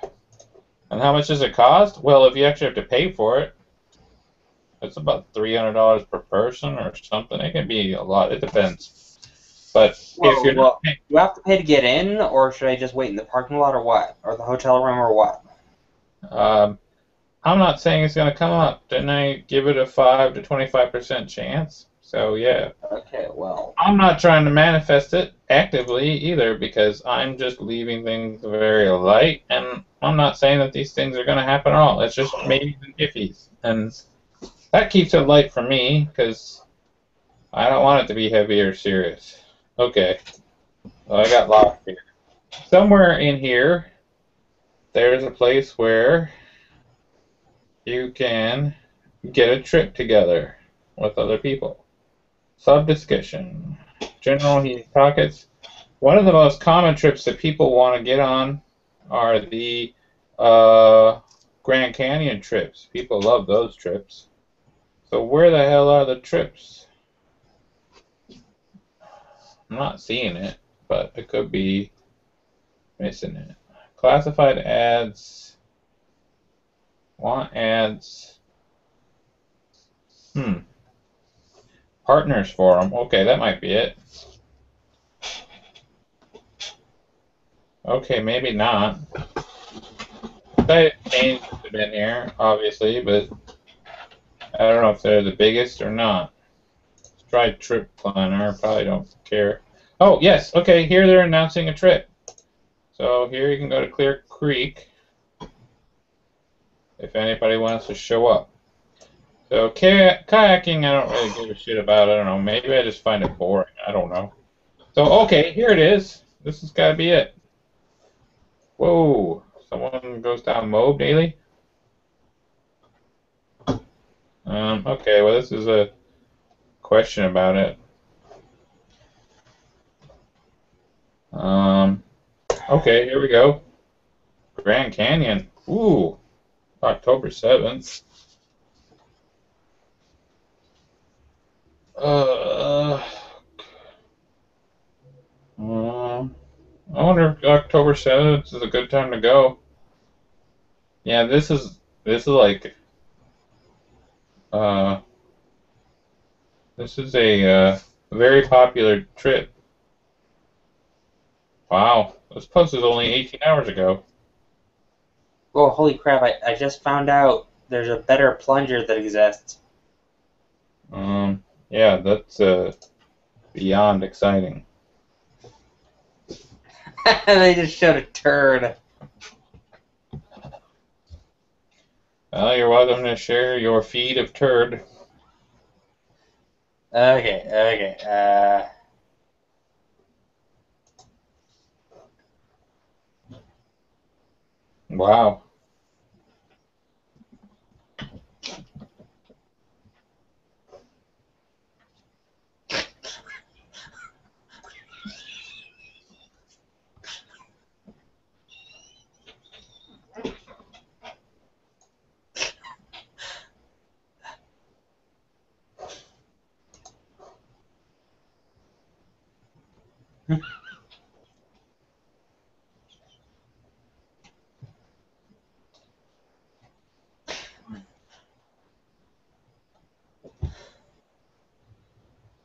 And how much does it cost? Well, if you actually have to pay for it, it's about $300 per person or something. It can be a lot. It depends. But if you're not paying, do you have to pay to get in, or should I just wait in the parking lot, or what? Or the hotel room, or what? I'm not saying it's going to come up. Didn't I give it a 5 to 25% chance? So, yeah. Okay, well. I'm not trying to manifest it actively either because I'm just leaving things very light, and I'm not saying that these things are going to happen at all. It's just maybe the iffies. And that keeps it light for me because I don't want it to be heavy or serious. Okay. Well, I got lost here. Somewhere in here, there's a place where you can get a trip together with other people. Sub-discussion. General heated pockets. One of the most common trips that people want to get on are the Grand Canyon trips. People love those trips. So where the hell are the trips? I'm not seeing it, but it could be missing it. Classified ads. Want ads. Partners forum. Okay, that might be it. Okay, maybe not. I changed a bit here, obviously, but I don't know if they're the biggest or not. Let's try Trip Planner. Probably don't care. Oh, yes. Okay, here they're announcing a trip. So here you can go to Clear Creek if anybody wants to show up. So kayaking, I don't really give a shit about. I don't know. Maybe I just find it boring. I don't know. So okay, here it is. This has got to be it. Whoa! Someone goes down Moab daily. Okay. Well, this is a question about it. Okay, here we go. Grand Canyon. Ooh, October 7th. I wonder if October 7th is a good time to go. Yeah, uh, this is a very popular trip. Wow, this post was only 18 hours ago. Oh, holy crap, I just found out there's a better plunger that exists. Yeah, that's beyond exciting. They just showed a turd. Well, you're welcome to share your feed of turd. Okay. Wow.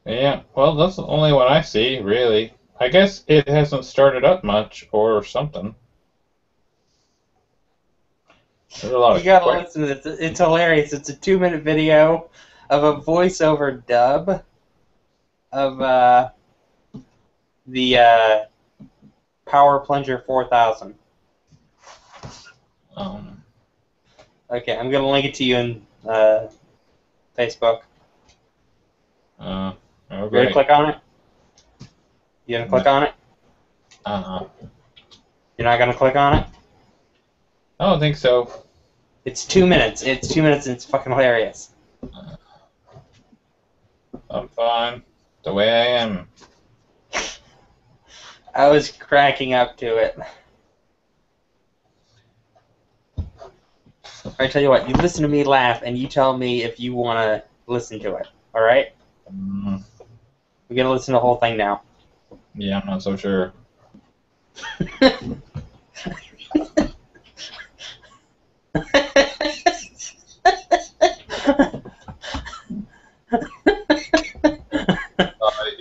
Yeah, well, that's the only one I see, really. I guess it hasn't started up much or something. There's a lot You of gotta questions. listen to this. It's hilarious. It's a 2-minute video of a voiceover dub of the Power Plunger 4000. Okay, I'm gonna link it to you in Facebook. You Okay. gonna click on it? You gonna click on it? You're not gonna click on it? I don't think so. It's 2 minutes. It's 2 minutes and it's fucking hilarious. I'm fine. The way I am. I was cracking up to it. I tell you what, you listen to me laugh and you tell me if you want to listen to it. All right? Mm, We're gonna listen to the whole thing now. yeah, I'm not so sure.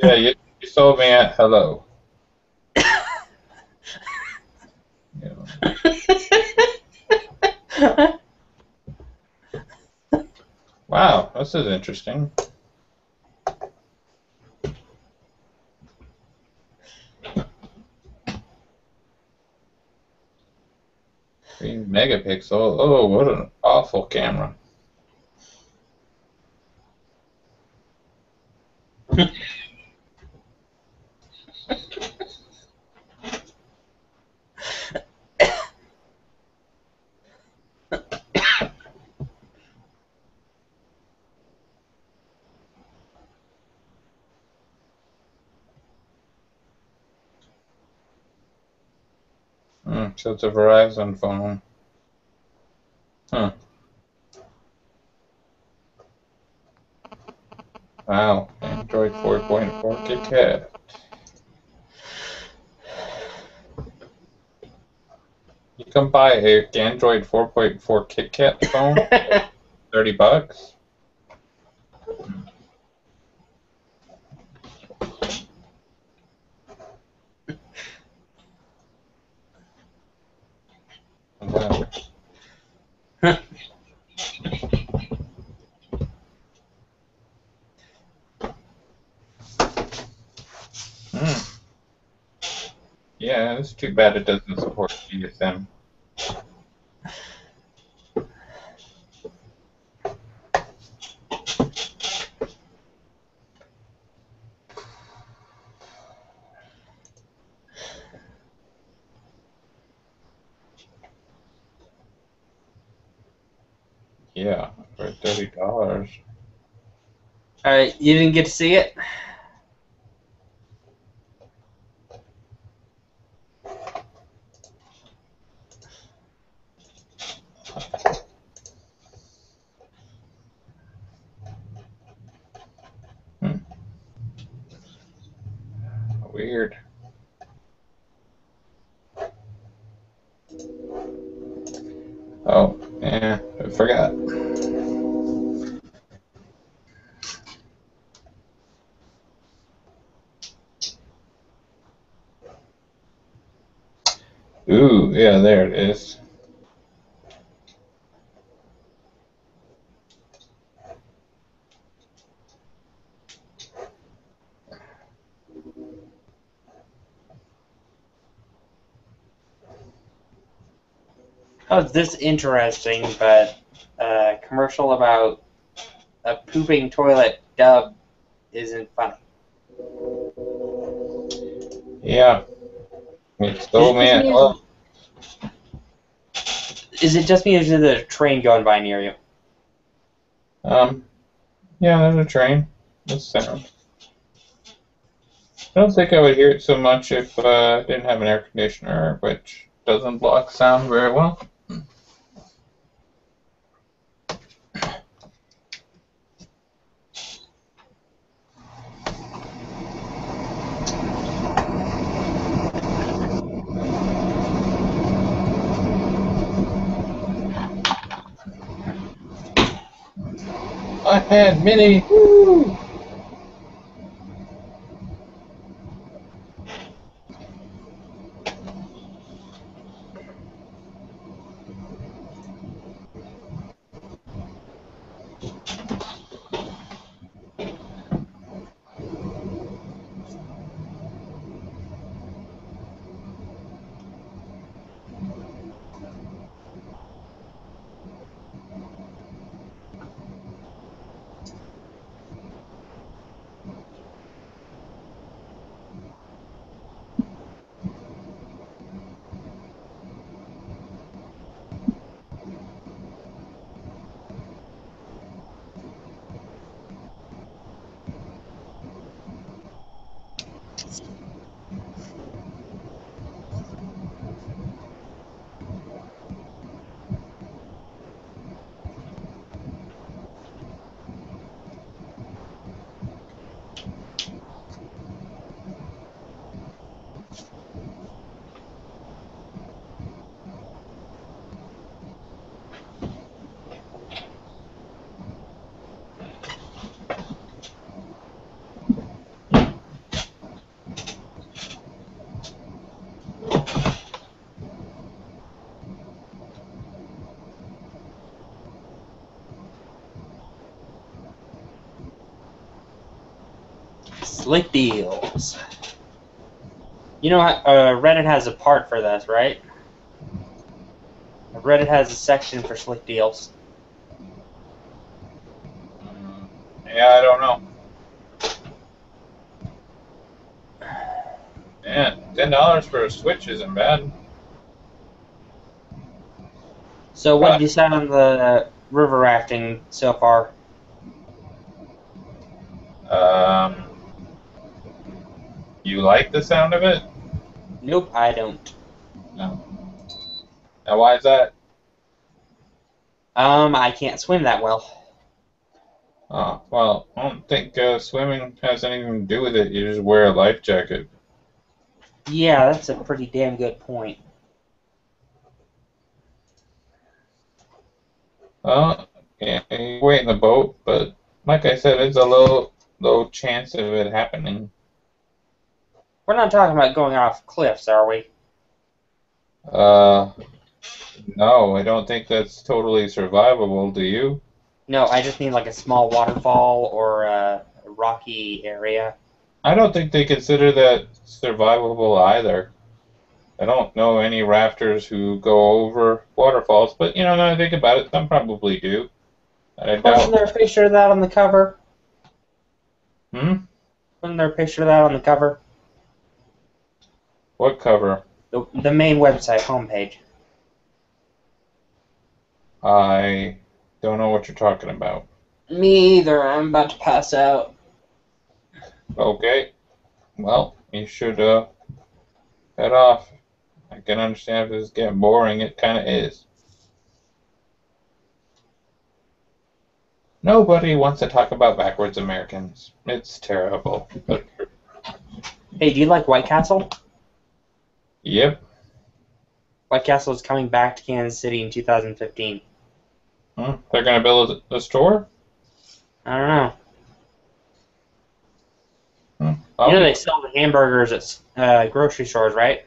Yeah, you sold me at hello. Wow, this is interesting. 3 megapixel. Oh, what an awful camera. So it's a Verizon phone. Huh. Wow. Android 4.4 KitKat. You can buy a Android 4.4 KitKat phone for $30. Wow. Yeah, it's too bad it doesn't support GSM. Yeah, for $30. Alright, you didn't get to see it? Weird. Oh, yeah, I forgot. Ooh, yeah, there it is. Oh, this is interesting, but a commercial about a pooping toilet dub isn't funny. Yeah. It's so man. Oh, Is it just me or is there a train going by near you? yeah, there's a train. That's sound. I don't think I would hear it so much if I didn't have an air conditioner, which doesn't block sound very well. I had mini. Woo! Slick deals. You know, Reddit has a part for this, right? Reddit has a section for slick deals. Yeah, I don't know. Yeah, $10 for a Switch isn't bad. So what did you decide on the river rafting so far? You like the sound of it? Nope, I don't. No. Now, why is that? I can't swim that well. Oh, well, I don't think swimming has anything to do with it. You just wear a life jacket. Yeah, that's a pretty damn good point. Yeah, you wait in the boat, but like I said, it's a low chance of it happening. We're not talking about going off cliffs, are we? No, I don't think that's totally survivable, do you? No, I just mean like a small waterfall or a rocky area. I don't think they consider that survivable either. I don't know any rafters who go over waterfalls, but you know, now I think about it, some probably do. I Wasn't doubt. there a picture of that on the cover? Hmm? Wasn't there a picture of that on the cover? What cover? The main website homepage. I Don't know what you're talking about. Me either. I'm about to pass out. Okay. Well, you should head off. I can understand if this is getting boring. It kind of is. Nobody wants to talk about backwards Americans. It's terrible. But Hey, do you like White Castle? yep. White Castle is coming back to Kansas City in 2015. They're gonna build a store. I don't know. I'll They sell the hamburgers at grocery stores, right?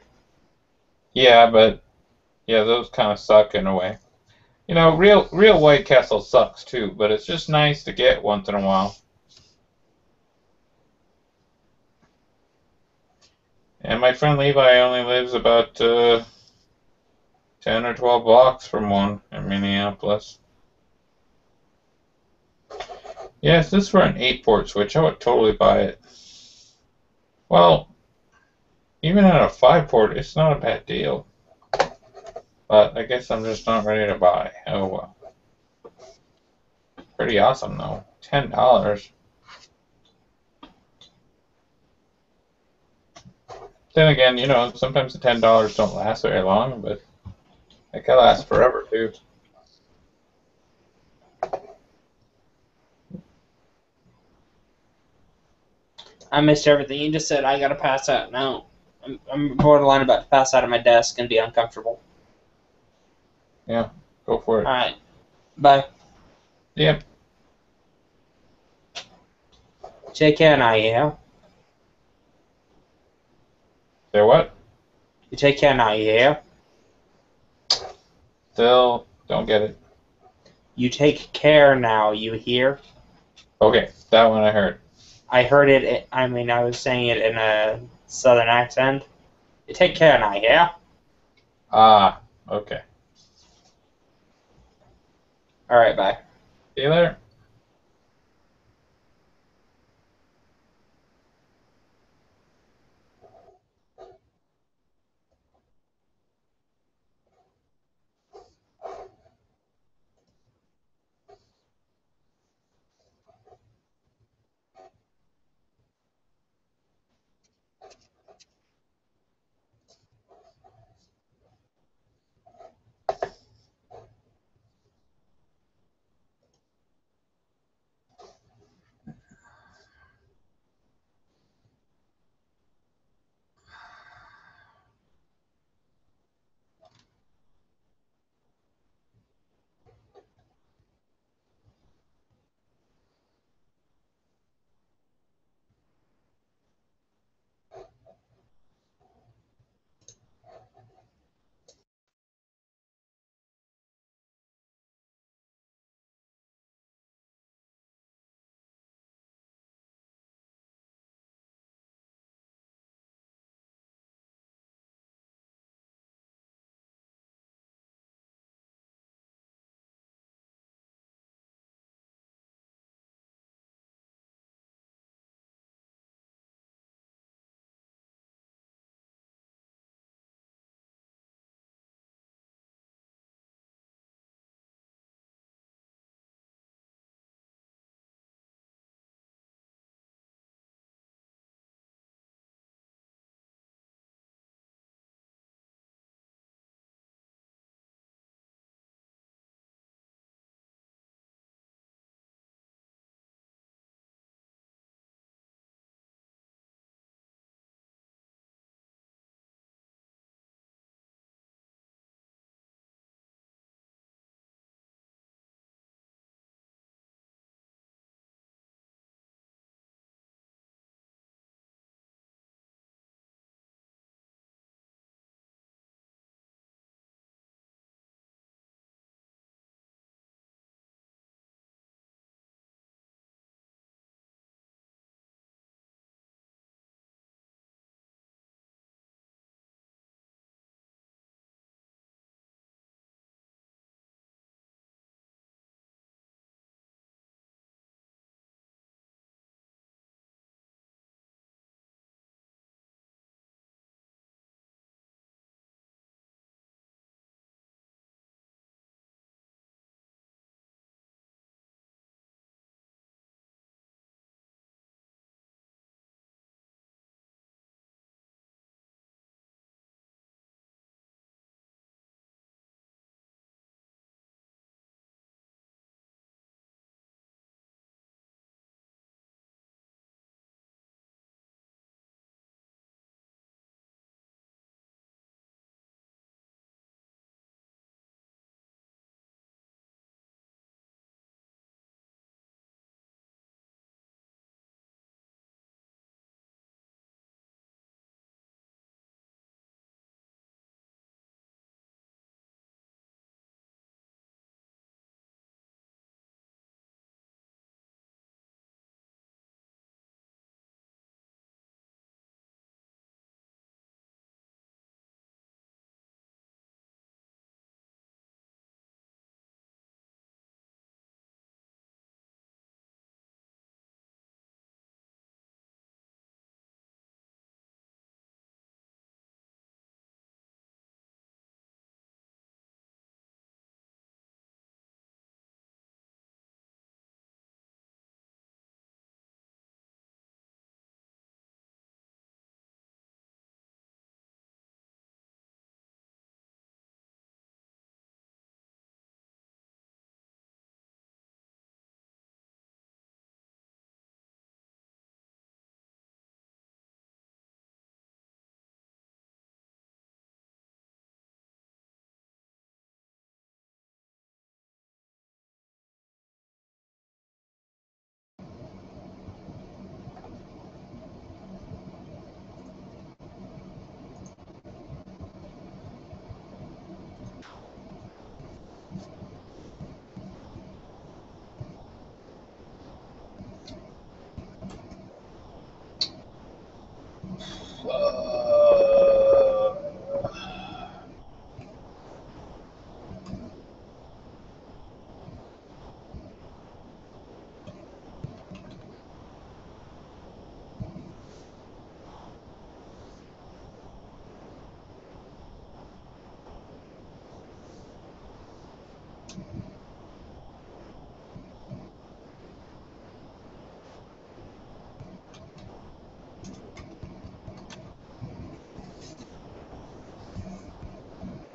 Yeah, but yeah, those kind of suck in a way. Real White Castle sucks too, but it's just nice to get once in a while. And my friend Levi only lives about 10 or 12 blocks from one in Minneapolis. Yes, this for an 8-port switch, I would totally buy it. Well, even at a 5-port, it's not a bad deal. But I guess I'm just not ready to buy. Oh well. Pretty awesome though. $10. Then again, sometimes the $10 don't last very long, but it can last forever too. I missed everything you just said. I gotta pass out now. I'm borderline about to pass out at my desk and be uncomfortable. Yeah, go for it. All right. Bye. Yep. Take care now, yeah? Say what? You take care now, yeah? Still don't get it. You take care now, you hear? Okay, that one I heard. I heard it, I was saying it in a southern accent. You take care now, yeah? Ah, okay. Alright, bye. See you later.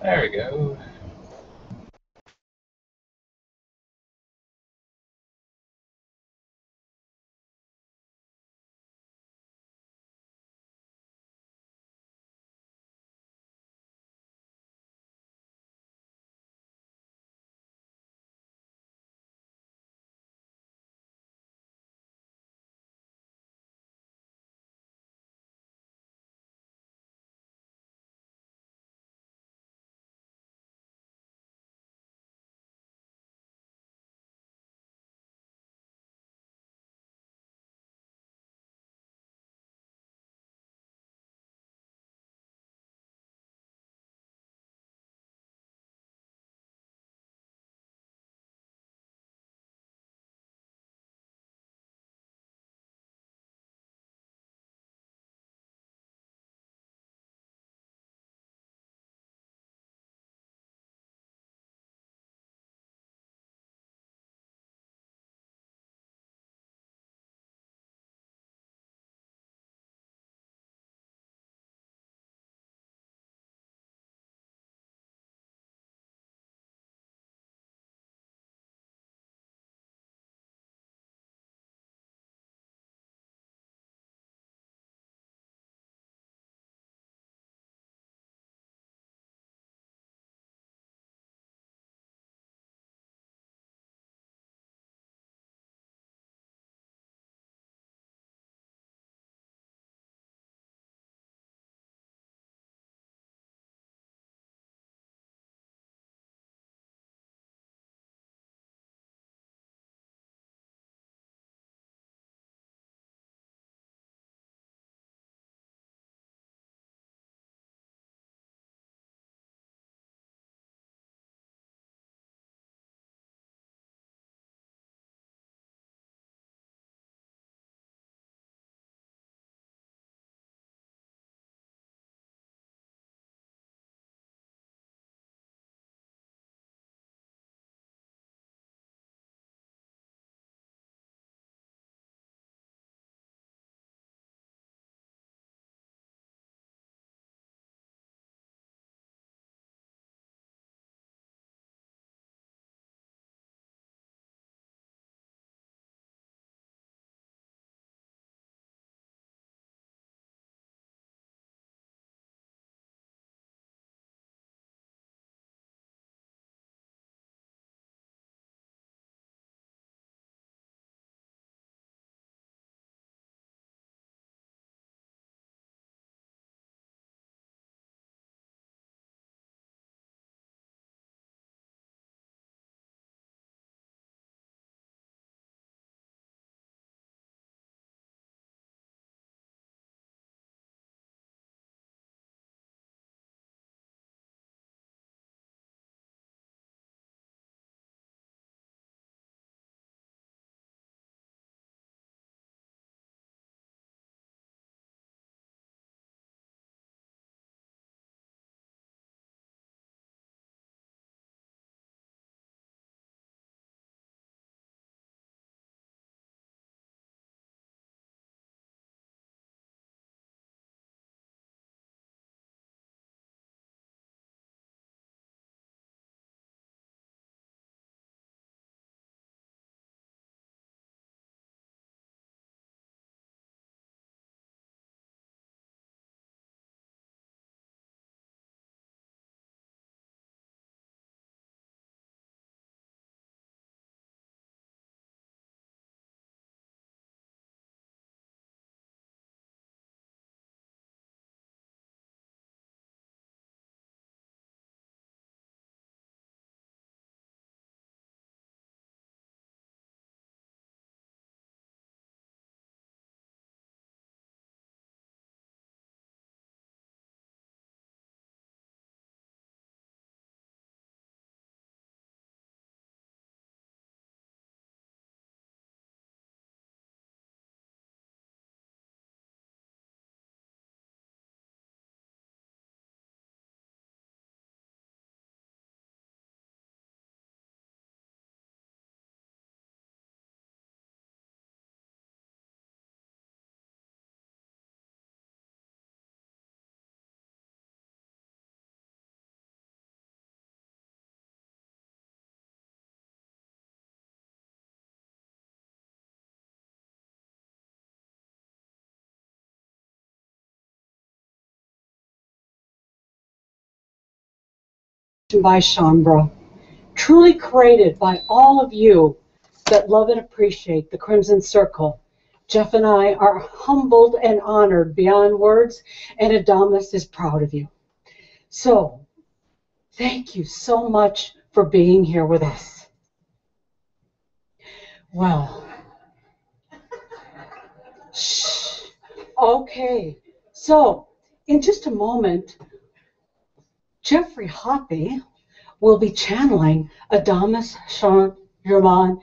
There we go. by Shambra, truly created by all of you that love and appreciate the Crimson Circle. Jeff and I are humbled and honored beyond words, and Adamus is proud of you. So, thank you so much for being here with us. Well, shh. Okay, so in just a moment, Jeffrey Hoppy will be channeling Adamus Saint-Germain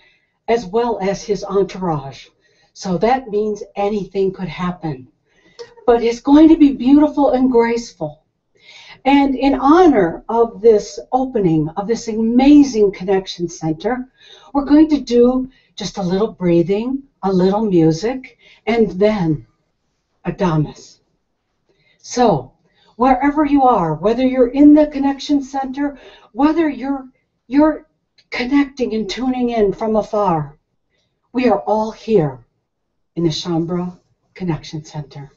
as well as his entourage. So that means anything could happen. But it's going to be beautiful and graceful. And in honor of this opening of this amazing connection center, we're going to do just a little breathing, a little music, and then Adamus. So, wherever you are, whether you're in the connection center, whether you're connecting and tuning in from afar, we are all here in the Shambra Connection Center.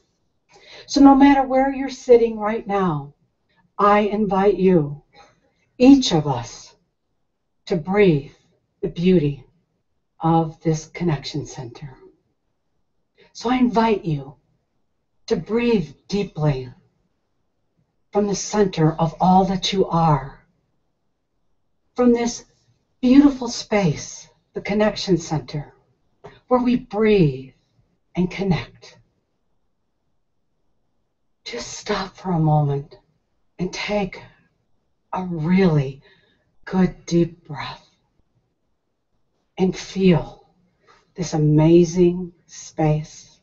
So no matter where you're sitting right now, I invite you, each of us, to breathe the beauty of this connection center. So I invite you to breathe deeply from the center of all that you are, from this beautiful space, the connection center, where we breathe and connect. Just stop for a moment and take a really good deep breath and feel this amazing space,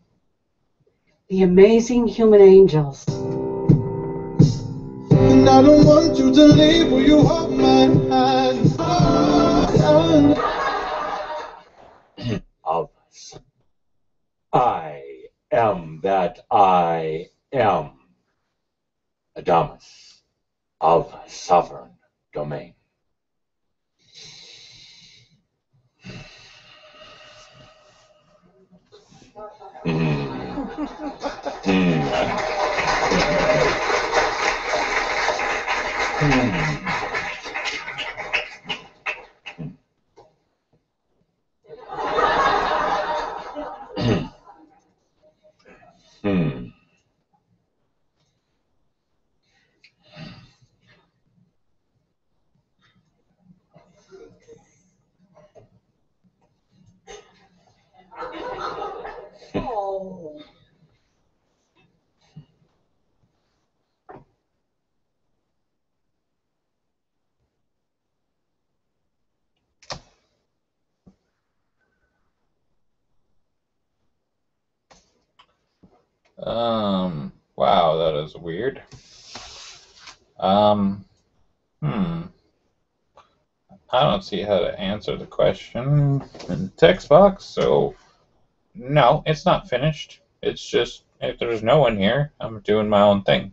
the amazing human angels. And I don't want you to leave, will you hold my hand? Of I am that I am, Adamus of sovereign domain. Wow, that is weird. I don't see how to answer the question in the text box, so no, it's not finished. It's just, if there's no one here, I'm doing my own thing.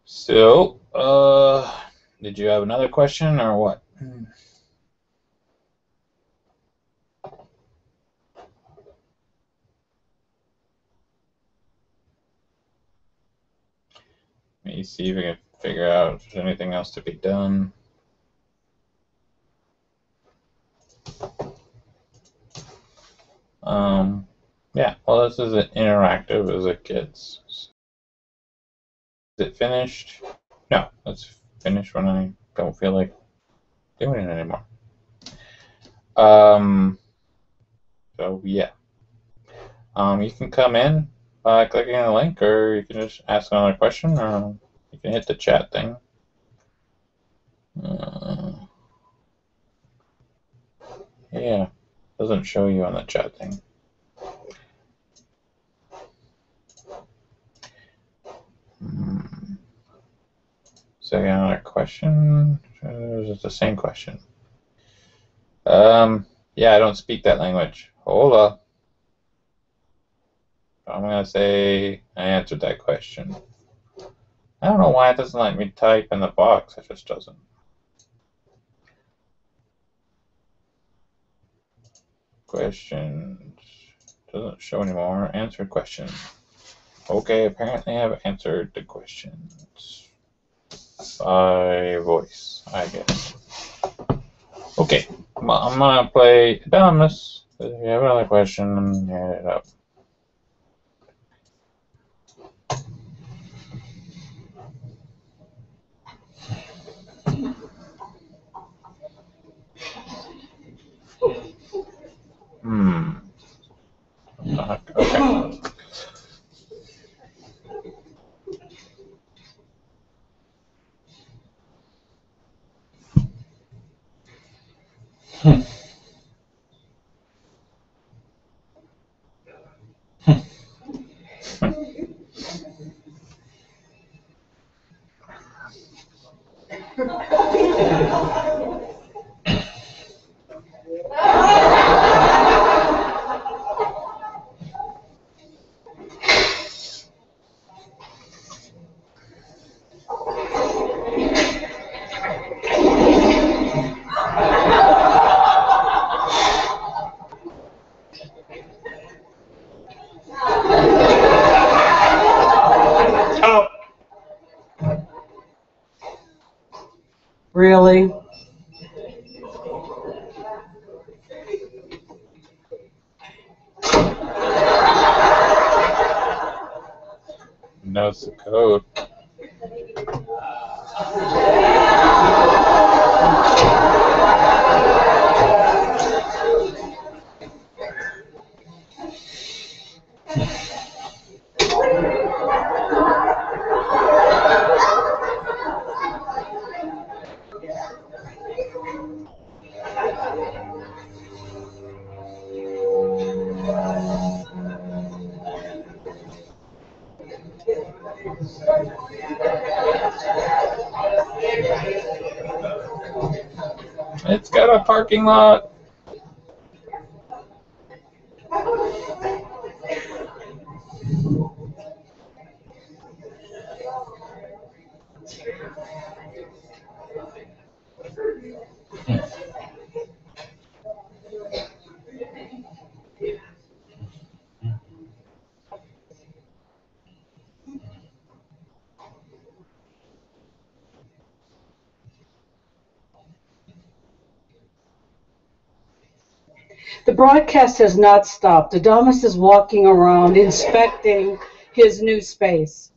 So, did you have another question or what? Let me see if I can figure out if there's anything else to be done. Yeah, well, this is as interactive as it gets. Is it finished? No, it's finished when I don't feel like doing it anymore. So yeah. You can come in by clicking on the link, or you can just ask another question, or you can hit the chat thing. Yeah, doesn't show you on the chat thing. So another question? Is it the same question? Yeah, I don't speak that language. Hola. I'm gonna say I answered that question. I don't know why it doesn't let me type in the box. It just doesn't. Questions. Doesn't show anymore. Answered question. Okay, apparently I've answered the questions. by voice, I guess. Okay, well, I'm gonna play adamus. If you have another question, hit it up. Okay. Really? Knows the code. It's got a parking lot. The broadcast has not stopped. Adamus is walking around inspecting his new space.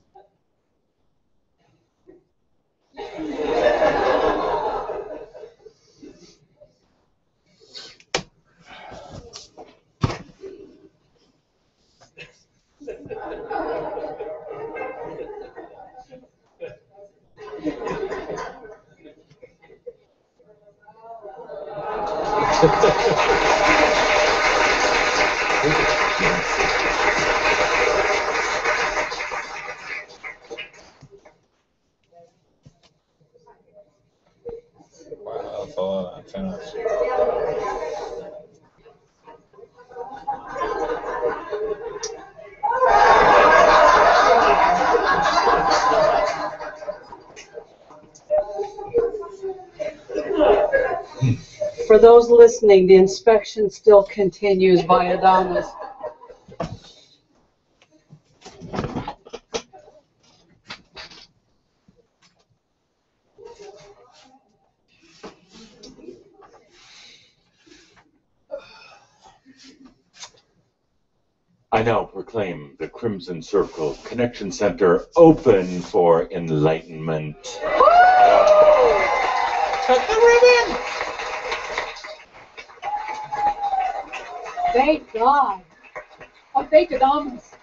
Wow, that's a lot of antennas. For those listening, the inspection still continues by Adamus. I now proclaim the Crimson Circle Connection Center open for enlightenment. Cut the ribbon! Thank God. Oh, thank Adamus.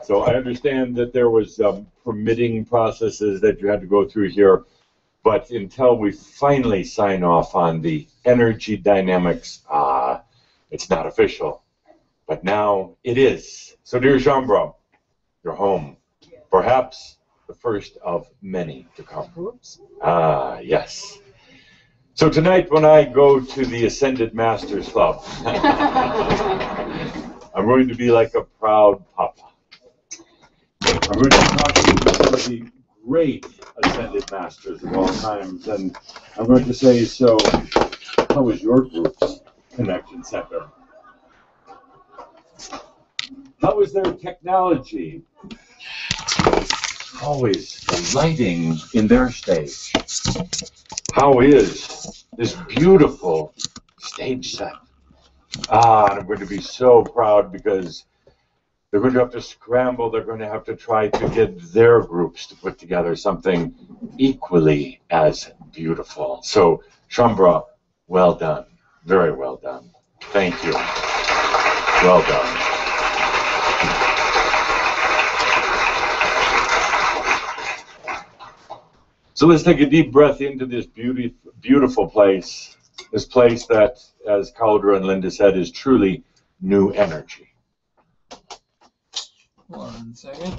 So I understand that there was permitting processes that you had to go through here, but until we finally sign off on the energy dynamics, it's not official. But now it is. So dear Jean-Bro, you're home. Perhaps the first of many to come. Oops. Yes. So tonight when I go to the Ascended Masters Club, I'm going to be like a proud papa. I'm going to talk to some of the great Ascended Masters of all times, and I'm going to say, so how was your group's connection center? How was their technology? always the lighting in their stage. How is this beautiful stage set? And I'm going to be so proud because they're going to have to scramble. They're going to have to try to get their groups to put together something equally as beautiful. So, Shambra, well done. Very well done. Thank you. Well done. So let's take a deep breath into this beautiful place. This place that, as Caldera and Linda said, is truly new energy. 1 second.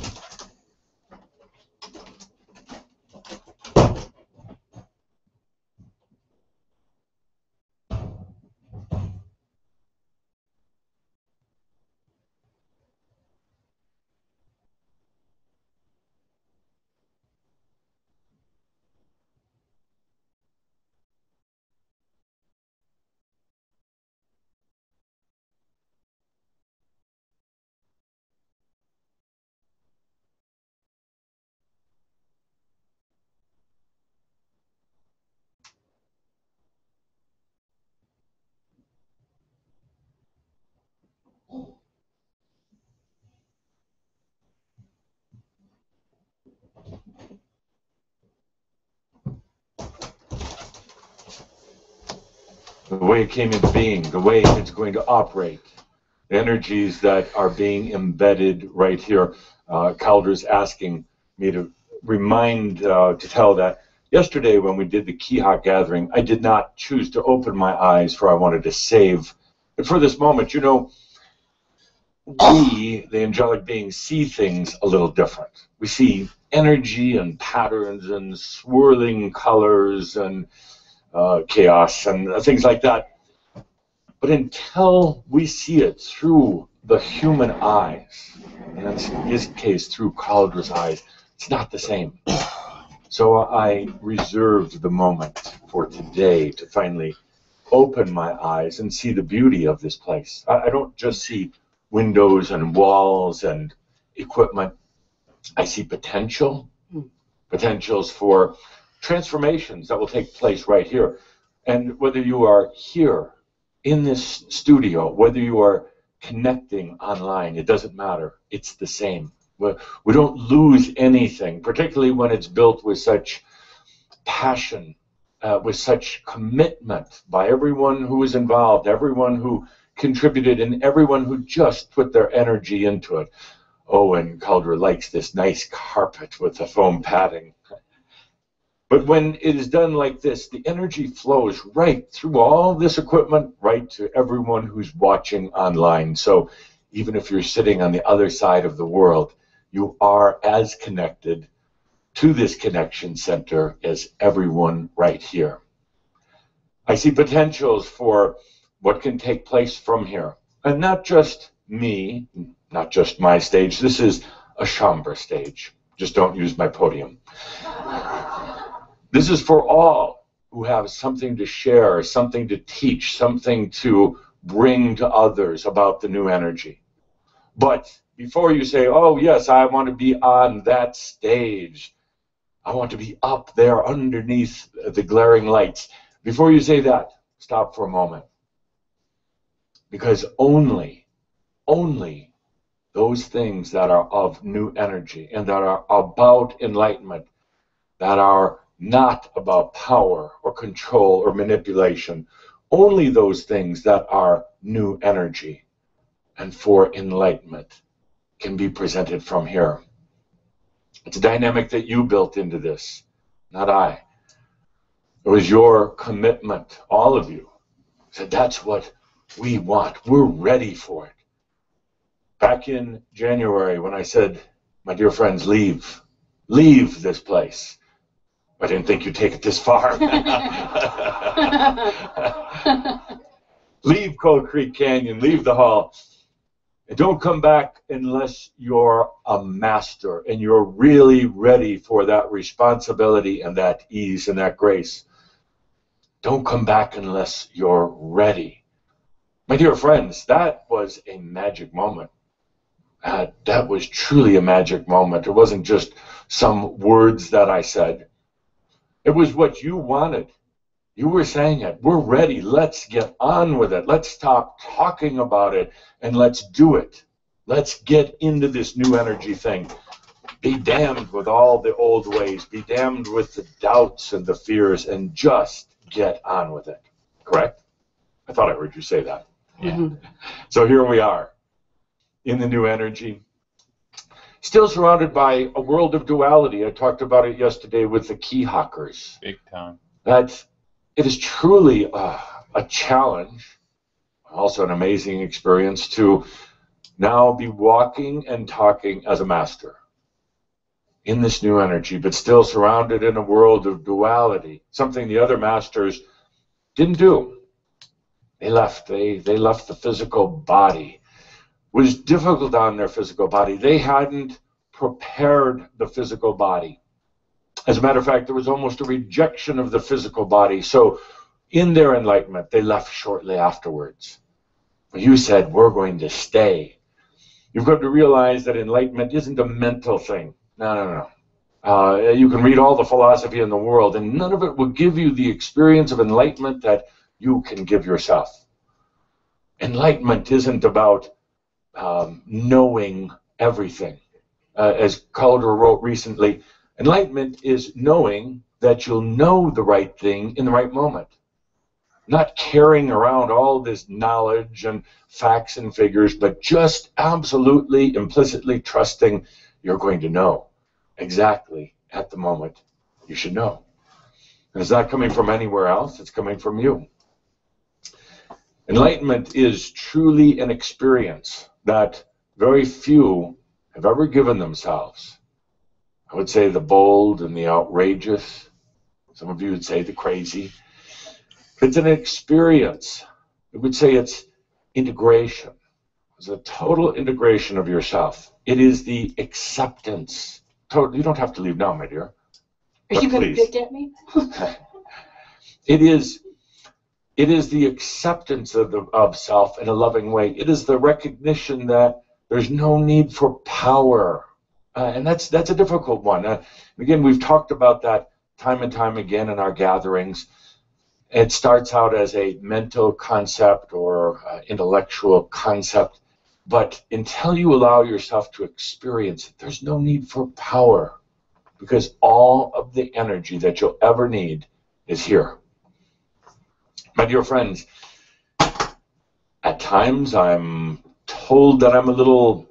The way it came into being, the way it's going to operate, the energies that are being embedded right here. Caldera's asking me to remind, to tell that yesterday when we did the Kihak gathering, I did not choose to open my eyes, for I wanted to save. But for this moment, you know, we, the angelic beings, see things a little different. We see energy and patterns and swirling colors and chaos and things like that. But until we see it through the human eyes, and in this case through Caldera's eyes, it's not the same. So I reserved the moment for today to finally open my eyes and see the beauty of this place. I don't just see windows and walls and equipment. I see potential, potentials for transformations that will take place right here. And whether you are here in this studio, whether you are connecting online, it doesn't matter. It's the same. We don't lose anything, particularly when it's built with such passion, with such commitment by everyone who was involved, everyone who contributed, and everyone who just put their energy into it. Oh, and Caldera likes this nice carpet with the foam padding. But when it is done like this, the energy flows right through all this equipment, right to everyone who's watching online. So even if you're sitting on the other side of the world, you are as connected to this connection center as everyone right here. I see potentials for what can take place from here. And not just me, not just my stage. This is a Shambra stage. Just don't use my podium. This is for all who have something to share, something to teach, something to bring to others about the new energy. But before you say, oh yes, I want to be on that stage, I want to be up there underneath the glaring lights. Before you say that, stop for a moment. Because only those things that are of new energy and that are about enlightenment, that are not about power or control or manipulation, only those things that are new energy and for enlightenment can be presented from here. It's a dynamic that you built into this, not I. It was your commitment, all of you, said that's what we want. We're ready for it. Back in January when I said, my dear friends, leave this place. I didn't think you'd take it this far. Leave Cold Creek Canyon, leave the hall. And don't come back unless you're a master and you're really ready for that responsibility and that ease and that grace. Don't come back unless you're ready. My dear friends, that was a magic moment. That was truly a magic moment. It wasn't just some words that I said. It was what you wanted. You were saying it. We're ready. Let's get on with it. Let's stop talking about it and let's do it. Let's get into this new energy thing. Be damned with all the old ways. Be damned with the doubts and the fears and just get on with it. Correct? I thought I heard you say that. Yeah. So here we are in the new energy. Still surrounded by a world of duality. I talked about it yesterday with the key hawkers. Big time. That it is truly a challenge, also an amazing experience to now be walking and talking as a master in this new energy, but still surrounded in a world of duality, something the other masters didn't do. They left. They left the physical body. It was difficult on their physical body. They hadn't prepared the physical body. As a matter of fact, there was almost a rejection of the physical body. So in their enlightenment, they left shortly afterwards. But you said, we're going to stay. You've got to realize that enlightenment isn't a mental thing. No. You can read all the philosophy in the world, and none of it will give you the experience of enlightenment that you can give yourself. Enlightenment isn't about knowing everything. As Calder wrote recently, enlightenment is knowing that you'll know the right thing in the right moment. Not carrying around all this knowledge and facts and figures, but just absolutely, implicitly trusting you're going to know exactly at the moment you should know. And it's not coming from anywhere else, it's coming from you. Enlightenment is truly an experience that very few have ever given themselves. I would say the bold and the outrageous. Some of you would say the crazy. It's an experience. I would say it's integration. It's a total integration of yourself. It is the acceptance. You don't have to leave now, my dear. Are you going to pick at me? It is the acceptance of self in a loving way. It is the recognition that there's no need for power. And that's a difficult one. Again, we've talked about that time and time again in our gatherings. It starts out as a mental concept or intellectual concept, but until you allow yourself to experience it, there's no need for power, because all of the energy that you'll ever need is here. My dear friends, at times I'm told that I'm a little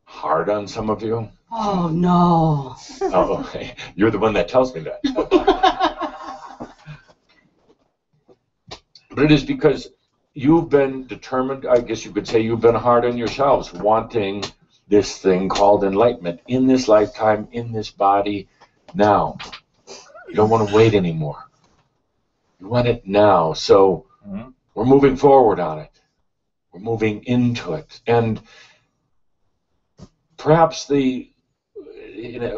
hard on some of you. Oh, no. Oh, you're the one that tells me that. But it is because you've been determined, I guess you could say you've been hard on yourselves, wanting this thing called enlightenment in this lifetime, in this body, now. You don't want to wait anymore. You want it now. So we're moving forward on it. We're moving into it. And perhaps the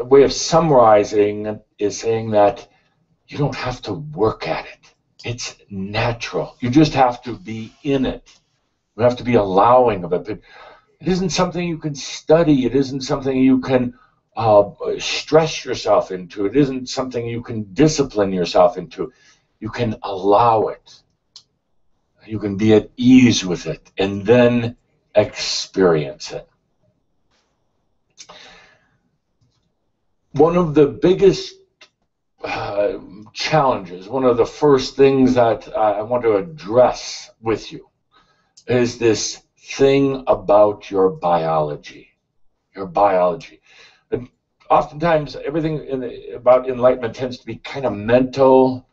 way of summarizing is saying that you don't have to work at it. It's natural. You just have to be in it. You have to be allowing of it. But it isn't something you can study. It isn't something you can stress yourself into. It isn't something you can discipline yourself into. You can allow it. You can be at ease with it and then experience it. One of the biggest challenges, one of the first things that I want to address with you is this thing about your biology. Your biology. And oftentimes, everything about enlightenment tends to be kind of mental,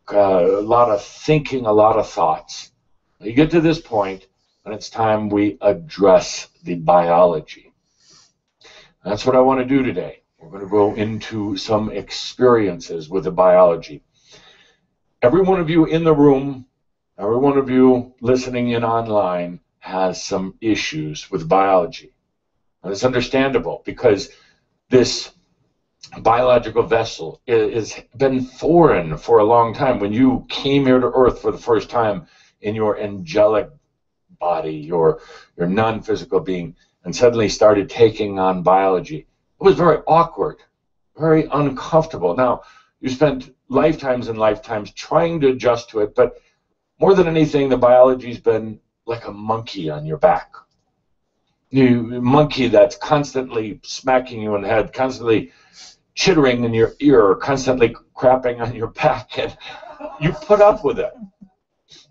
a lot of thinking, a lot of thoughts. You get to this point, and it's time we address the biology. That's what I want to do today. We're going to go into some experiences with the biology. Every one of you in the room, every one of you listening in online has some issues with biology. And it's understandable because this biological vessel has been foreign for a long time. When you came here to Earth for the first time in your angelic body, your non-physical being, and suddenly started taking on biology. It was very awkward, very uncomfortable. Now, you spent lifetimes and lifetimes trying to adjust to it, but more than anything, the biology's been like a monkey on your back. You monkey that's constantly smacking you in the head, constantly chittering in your ear, constantly crapping on your back, and you put up with it.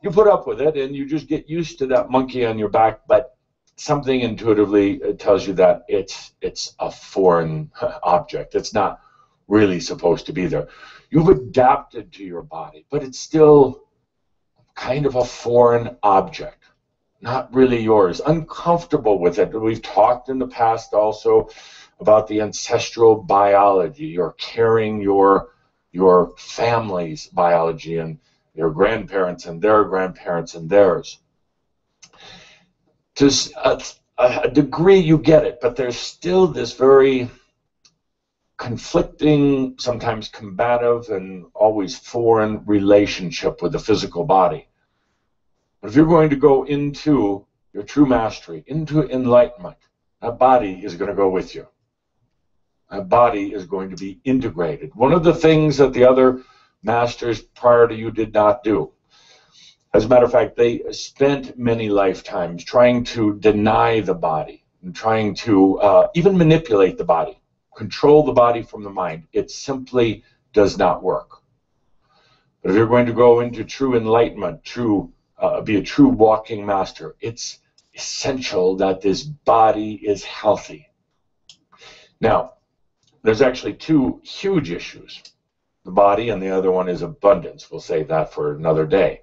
You put up with it, and you just get used to that monkey on your back, but something intuitively tells you that it's a foreign object. It's not really supposed to be there. You've adapted to your body, but it's still kind of a foreign object, not really yours, uncomfortable with it. We've talked in the past also about the ancestral biology. You're carrying your family's biology and your grandparents and their grandparents and theirs. To a degree you get it, but there's still this very conflicting, sometimes combative, and always foreign relationship with the physical body. But if you're going to go into your true mastery, into enlightenment, that body is going to go with you. That body is going to be integrated. One of the things that the other masters prior to you did not do. As a matter of fact, they spent many lifetimes trying to deny the body and trying to even manipulate the body, control the body from the mind. It simply does not work. But if you're going to go into true enlightenment, be a true walking master, it's essential that this body is healthy. Now, there's actually two huge issues. The body, and the other one is abundance. We'll save that for another day.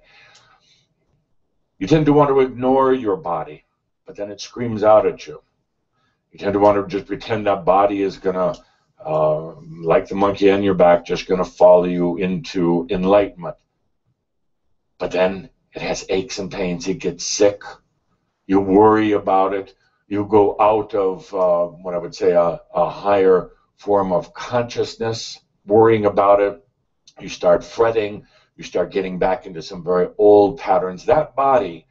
You tend to want to ignore your body, but then it screams out at you. You tend to want to just pretend that body is going to, like the monkey on your back, just going to follow you into enlightenment. But then it has aches and pains. It gets sick. You worry about it. You go out of what I would say a higher form of consciousness, worrying about it. You start fretting. You start getting back into some very old patterns. That body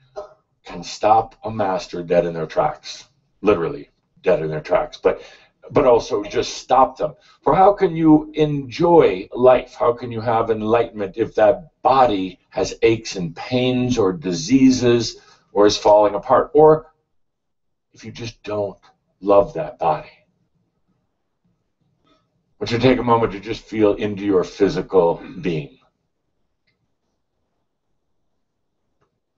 can stop a master dead in their tracks, literally dead in their tracks, but also just stop them. For how can you enjoy life? How can you have enlightenment if that body has aches and pains or diseases or is falling apart? Or if you just don't love that body? I want you to take a moment to just feel into your physical being.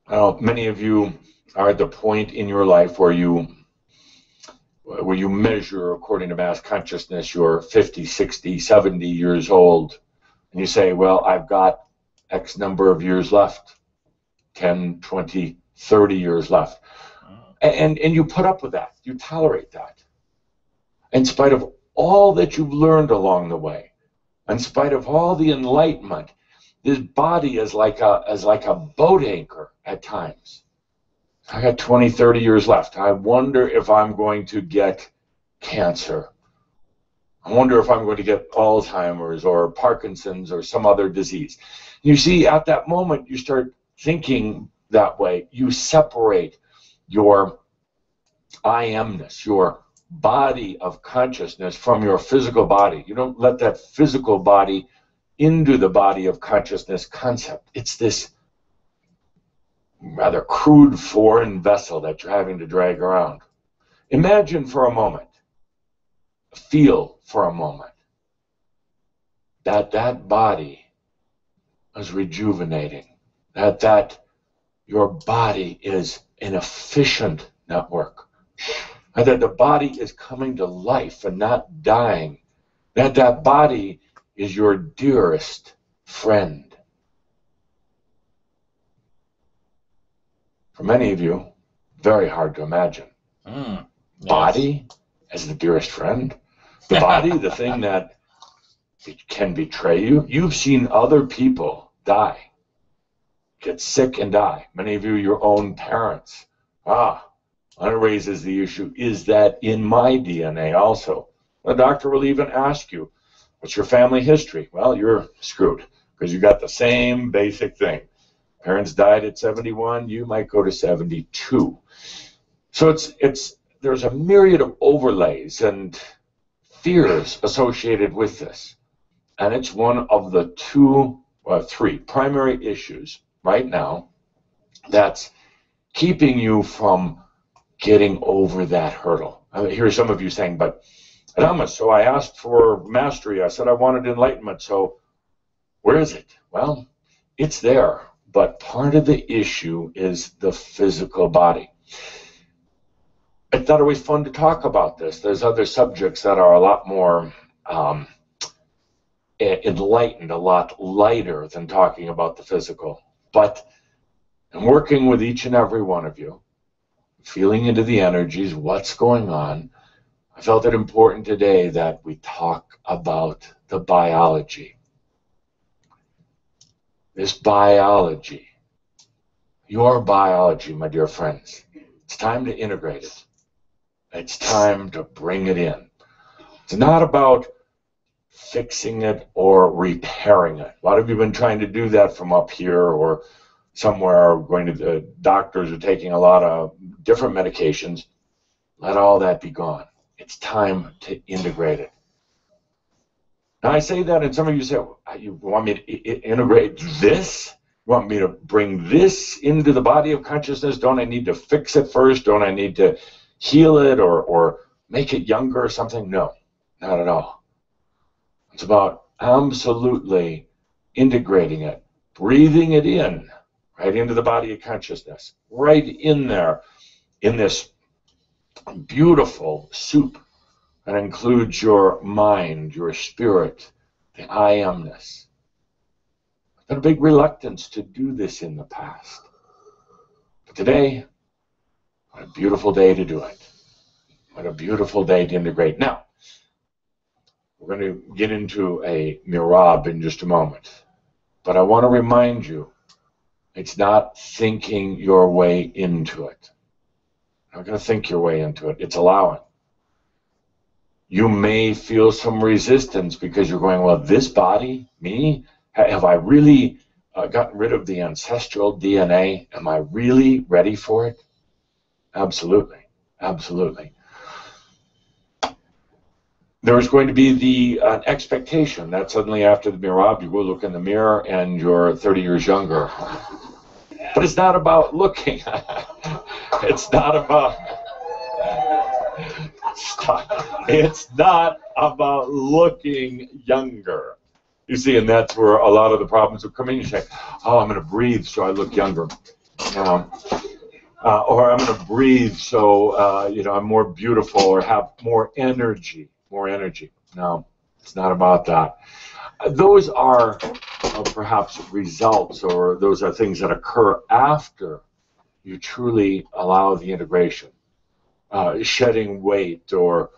I know many of you are at the point in your life where you measure according to mass consciousness. You're 50, 60, 70 years old, and you say, well, I've got X number of years left, 10, 20, 30 years left. And you put up with that. You tolerate that. In spite of all that you've learned along the way, in spite of all the enlightenment, this body is like a boat anchor at times. I got 20, 30 years left. I wonder if I'm going to get cancer. I wonder if I'm going to get Alzheimer's or Parkinson's or some other disease. You see, at that moment, you start thinking that way. You separate your I amness, your body of consciousness, from your physical body. You don't let that physical body into the body of consciousness concept. It's this rather crude foreign vessel that you're having to drag around. Imagine for a moment, feel for a moment, that body is rejuvenating, that your body is an efficient network, and that the body is coming to life and not dying, that body is your dearest friend. For many of you, very hard to imagine. Yes. Body as the dearest friend? The body, the thing that can betray you? You've seen other people die, get sick and die. Many of you, your own parents. That raises the issue, is that in my DNA also? The doctor will even ask you, what's your family history? Well, you're screwed, because you got the same basic thing. Parents died at 71, you might go to 72. So it's there's a myriad of overlays and fears associated with this. And it's one of the three primary issues right now that's keeping you from getting over that hurdle. I hear some of you saying, but adamus, so I asked for mastery. I said I wanted enlightenment. So where is it? Well, it's there. But part of the issue is the physical body. It's not always fun to talk about this. There's other subjects that are a lot more enlightened, a lot lighter than talking about the physical. But I'm working with each and every one of you, feeling into the energies, what's going on. I felt it important today that we talk about the biology. This biology, your biology, my dear friends, it's time to integrate it. It's time to bring it in. It's not about fixing it or repairing it. A lot of you have been trying to do that from up here or somewhere, going to the doctors or taking a lot of different medications. Let all that be gone. It's time to integrate it. Now I say that, and some of you say, you want me to integrate this? You want me to bring this into the body of consciousness? Don't I need to fix it first? Don't I need to heal it or make it younger or something? No, not at all. It's about absolutely integrating it, breathing it in, right into the body of consciousness, right in there, in this beautiful soup that includes your mind, your spirit, the I amness. I've had a big reluctance to do this in the past. But today, what a beautiful day to do it. What a beautiful day to integrate. Now, we're going to get into a mirab in just a moment. But I want to remind you, it's not thinking your way into it. You're not going to think your way into it. It's allowing. You may feel some resistance because you're going, well, this body, me, have I really gotten rid of the ancestral DNA? Am I really ready for it? Absolutely. Absolutely. There's going to be the expectation that suddenly after the mirab, you go look in the mirror and you're 30 years younger. But it's not about looking. It's not about... It's not about looking younger. You see, and that's where a lot of the problems have come in. You say, oh, I'm going to breathe so I look younger. Or I'm going to breathe so I'm more beautiful or have more energy. No, it's not about that. Those are perhaps results, or those are things that occur after you truly allow the integration. Shedding weight, or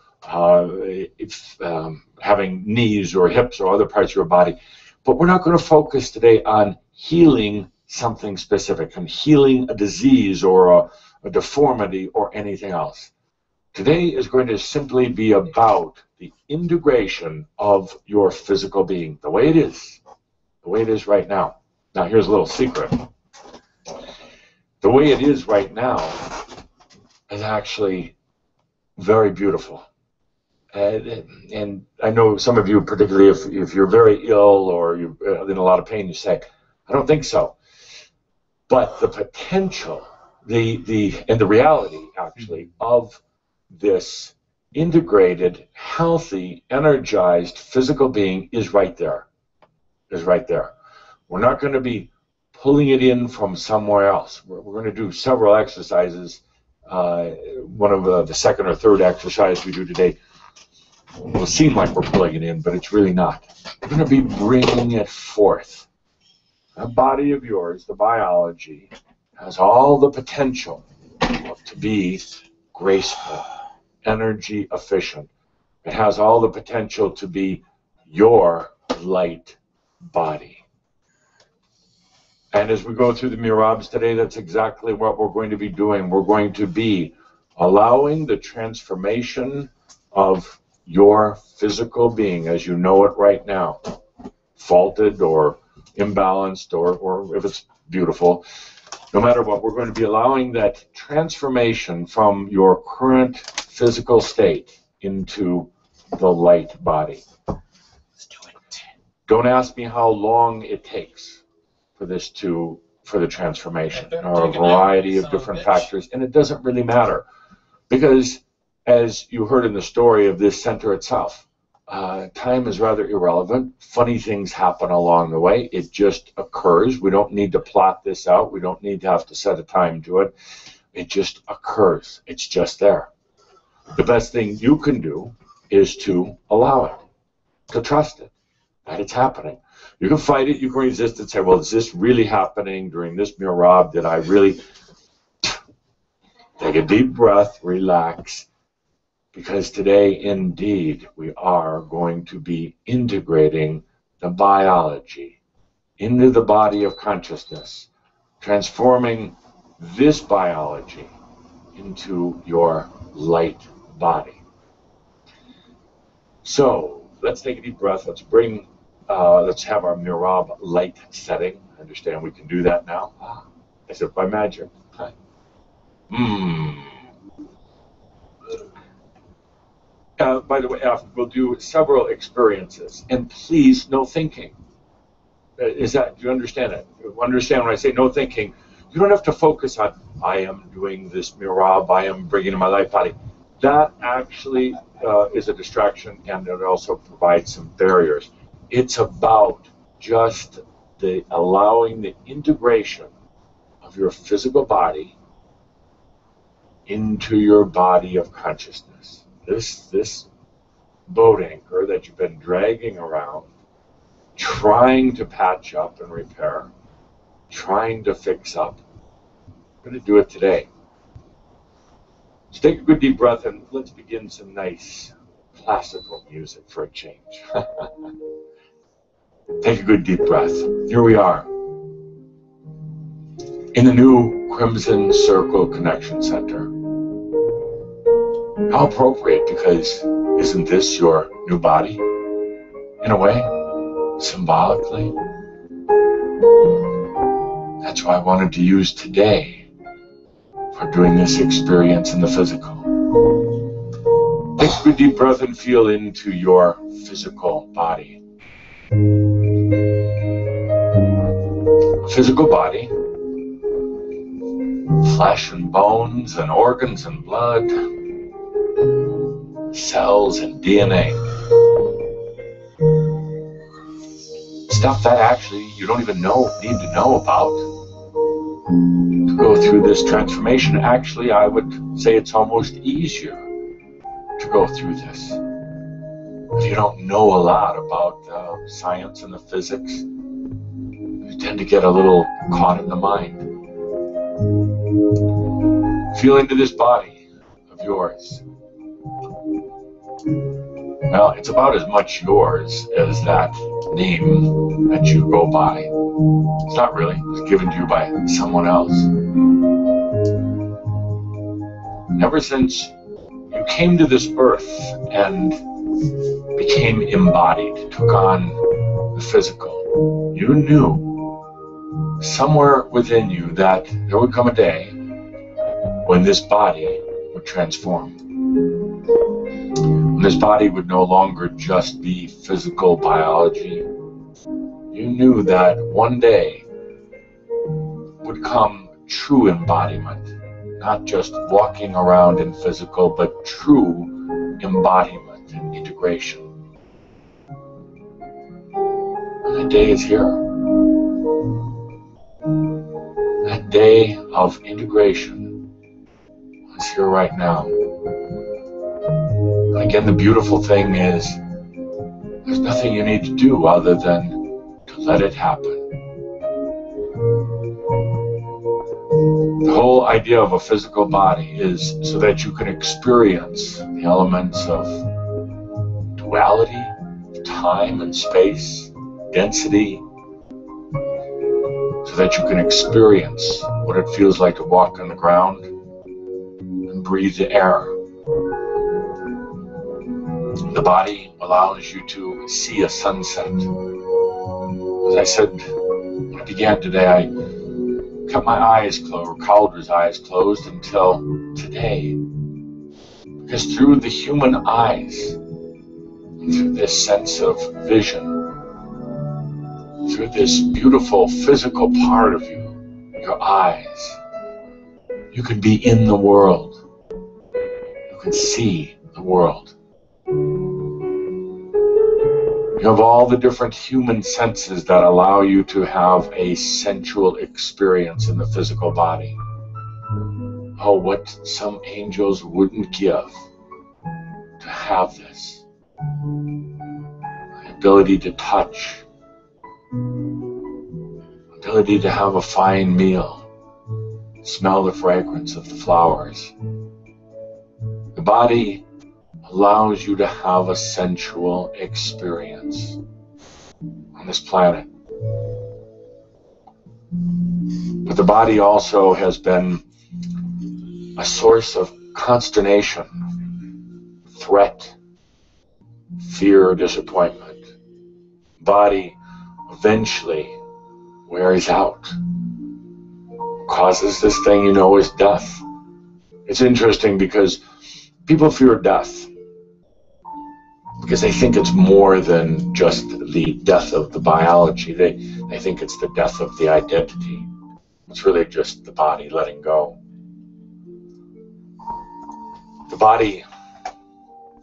having knees or hips or other parts of your body. But we're not going to focus today on healing something specific, on healing a disease or a deformity or anything else. Today is going to simply be about the integration of your physical being, the way it is right now. Now here's a little secret. The way it is right now is actually very beautiful. And I know some of you, particularly if you're very ill or you're in a lot of pain, you say, I don't think so. But the potential, and the reality, actually, of this integrated, healthy, energized physical being is right there. We're not going to be pulling it in from somewhere else. We're going to do several exercises. One of the second or third exercise we do today will seem like we're pulling it in, but it's really not. We're going to be bringing it forth. That body of yours, the biology, has all the potential to be graceful, energy efficient. It has all the potential to be your light body. And as we go through the mirabs today, that's exactly what we're going to be doing. We're going to be allowing the transformation of your physical being as you know it right now, faulted or imbalanced, or if it's beautiful, no matter what, we're going to be allowing that transformation from your current physical state into the light body. Let's do it. Don't ask me how long it takes for the transformation. There are a variety of different factors, and it doesn't really matter. Because, as you heard in the story of this center itself, time is rather irrelevant. Funny things happen along the way. It just occurs. We don't need to plot this out. We don't need to have to set a time to it. It just occurs. It's just there. The best thing you can do is to allow it, to trust it, that it's happening. You can fight it. You can resist it. Say, well, is this really happening during this mirab? Did I really... Take a deep breath, relax, because today, indeed, we are going to be integrating the biology into the body of consciousness, transforming this biology into your light body. So, let's take a deep breath. Let's have our mirab light setting. I understand we can do that now. As if by magic. By the way, we'll do several experiences, and please, no thinking. Do you understand it? You understand when I say no thinking? You don't have to focus on, I am doing this mirab, I am bringing in my light body. That actually is a distraction, and it also provides some barriers. It's about just allowing the integration of your physical body into your body of consciousness. This boat anchor that you've been dragging around, trying to patch up and repair, trying to fix up. I'm going to do it today. So take a good deep breath and let's begin some nice classical music for a change. Take a good deep breath. Here we are in the new Crimson Circle Connection Center. How appropriate, because isn't this your new body? In a way, symbolically. That's why I wanted to use today for doing this experience in the physical. Take a good deep breath and feel into your physical body. A physical body, flesh and bones and organs and blood, cells and DNA. Stuff that actually you don't even need to know about to go through this transformation. Actually, I would say it's almost easier to go through this. If you don't know a lot about the science and the physics, you tend to get a little caught in the mind. Feel into this body of yours. Well, it's about as much yours as that name that you go by. It's not really. It was given to you by someone else. Ever since you came to this earth and became embodied, took on the physical, you knew somewhere within you that there would come a day when this body would transform. When this body would no longer just be physical biology. You knew that one day would come true embodiment, not just walking around in physical, but true embodiment and integration. And that day is here. That day of integration is here right now. And again, the beautiful thing is there's nothing you need to do other than to let it happen. The whole idea of a physical body is so that you can experience the elements of duality, time and space, density, so that you can experience what it feels like to walk on the ground and breathe the air. The body allows you to see a sunset. As I said when I began today, kept my eyes closed, Calder's eyes closed until today. Because through the human eyes, through this sense of vision, through this beautiful physical part of you, your eyes, you can be in the world. You can see the world. You have all the different human senses that allow you to have a sensual experience in the physical body. Oh, what some angels wouldn't give to have this. The ability to touch, ability to have a fine meal, smell the fragrance of the flowers. The body allows you to have a sensual experience on this planet. But the body also has been a source of consternation, threat, fear, disappointment. Body eventually wears out, causes this thing you know is death. It's interesting because people fear death because they think it's more than just the death of the biology. They think it's the death of the identity. It's really just the body letting go. The body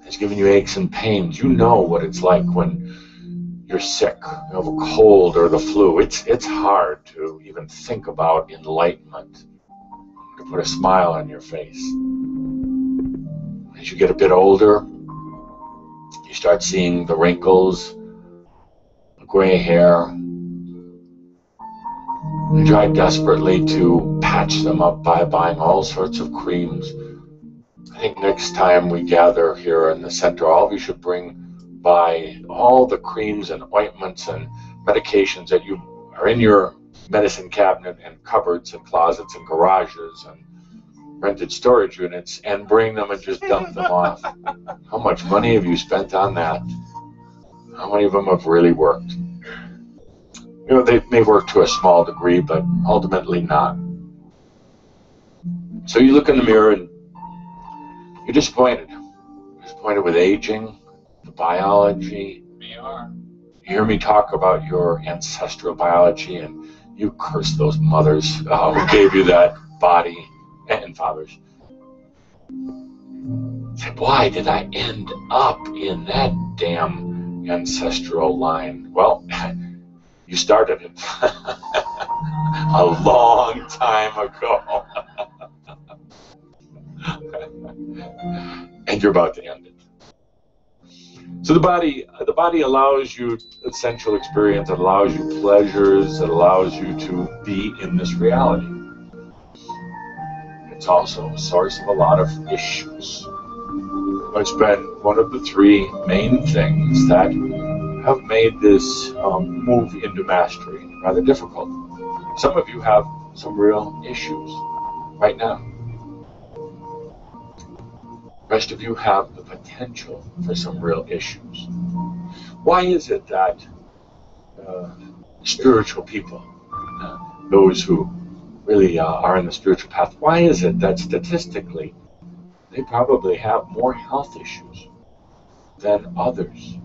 has given you aches and pains. You know what it's like when you're sick, you have a cold or the flu. It's hard to even think about enlightenment, to put a smile on your face. As you get a bit older, you start seeing the wrinkles, the gray hair. You try desperately to patch them up by buying all sorts of creams. I think next time we gather here in the center, all of you should bring by all the creams and ointments and medications that you are in your medicine cabinet and cupboards and closets and garages and rented storage units, and bring them and just dump them off. How much money have you spent on that? How many of them have really worked? You know, they may work to a small degree, but ultimately not. So you look in the mirror and you're disappointed. Disappointed with aging, the biology. We are. You hear me talk about your ancestral biology, and you curse those mothers who gave you that body, and fathers. Say, why did I end up in that damn ancestral line? Well, you started it a long time ago. And you're about to end it. So the body allows you a sensual experience, it allows you pleasures, it allows you to be in this reality. It's also a source of a lot of issues. It's been one of the three main things that have made this move into mastery rather difficult. Some of you have some real issues right now. The rest of you have the potential for some real issues. Why is it that spiritual people, those who really are in the spiritual path, why is it that statistically they probably have more health issues than others?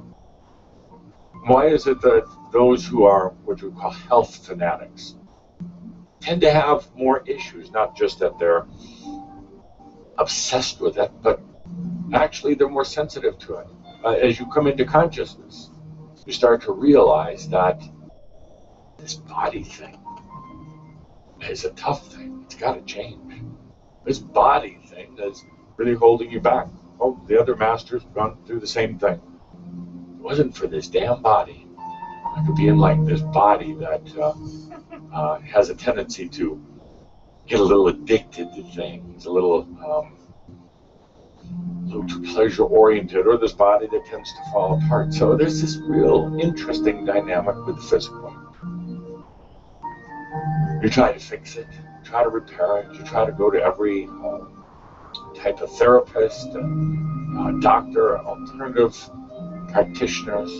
Why is it that those who are what we call health fanatics tend to have more issues, not just that they're obsessed with it, but actually they're more sensitive to it? As you come into consciousness, you start to realize that this body thing is a tough thing. It's got to change. This body thing is really holding you back. Oh, the other masters have gone through the same thing. If it wasn't for this damn body, I could be in like this body that has a tendency to get a little addicted to things, a little too pleasure-oriented, or this body that tends to fall apart. So there's this real interesting dynamic with the physical. You try to fix it, you try to repair it, you try to go to every type of therapist, doctor, alternative practitioners.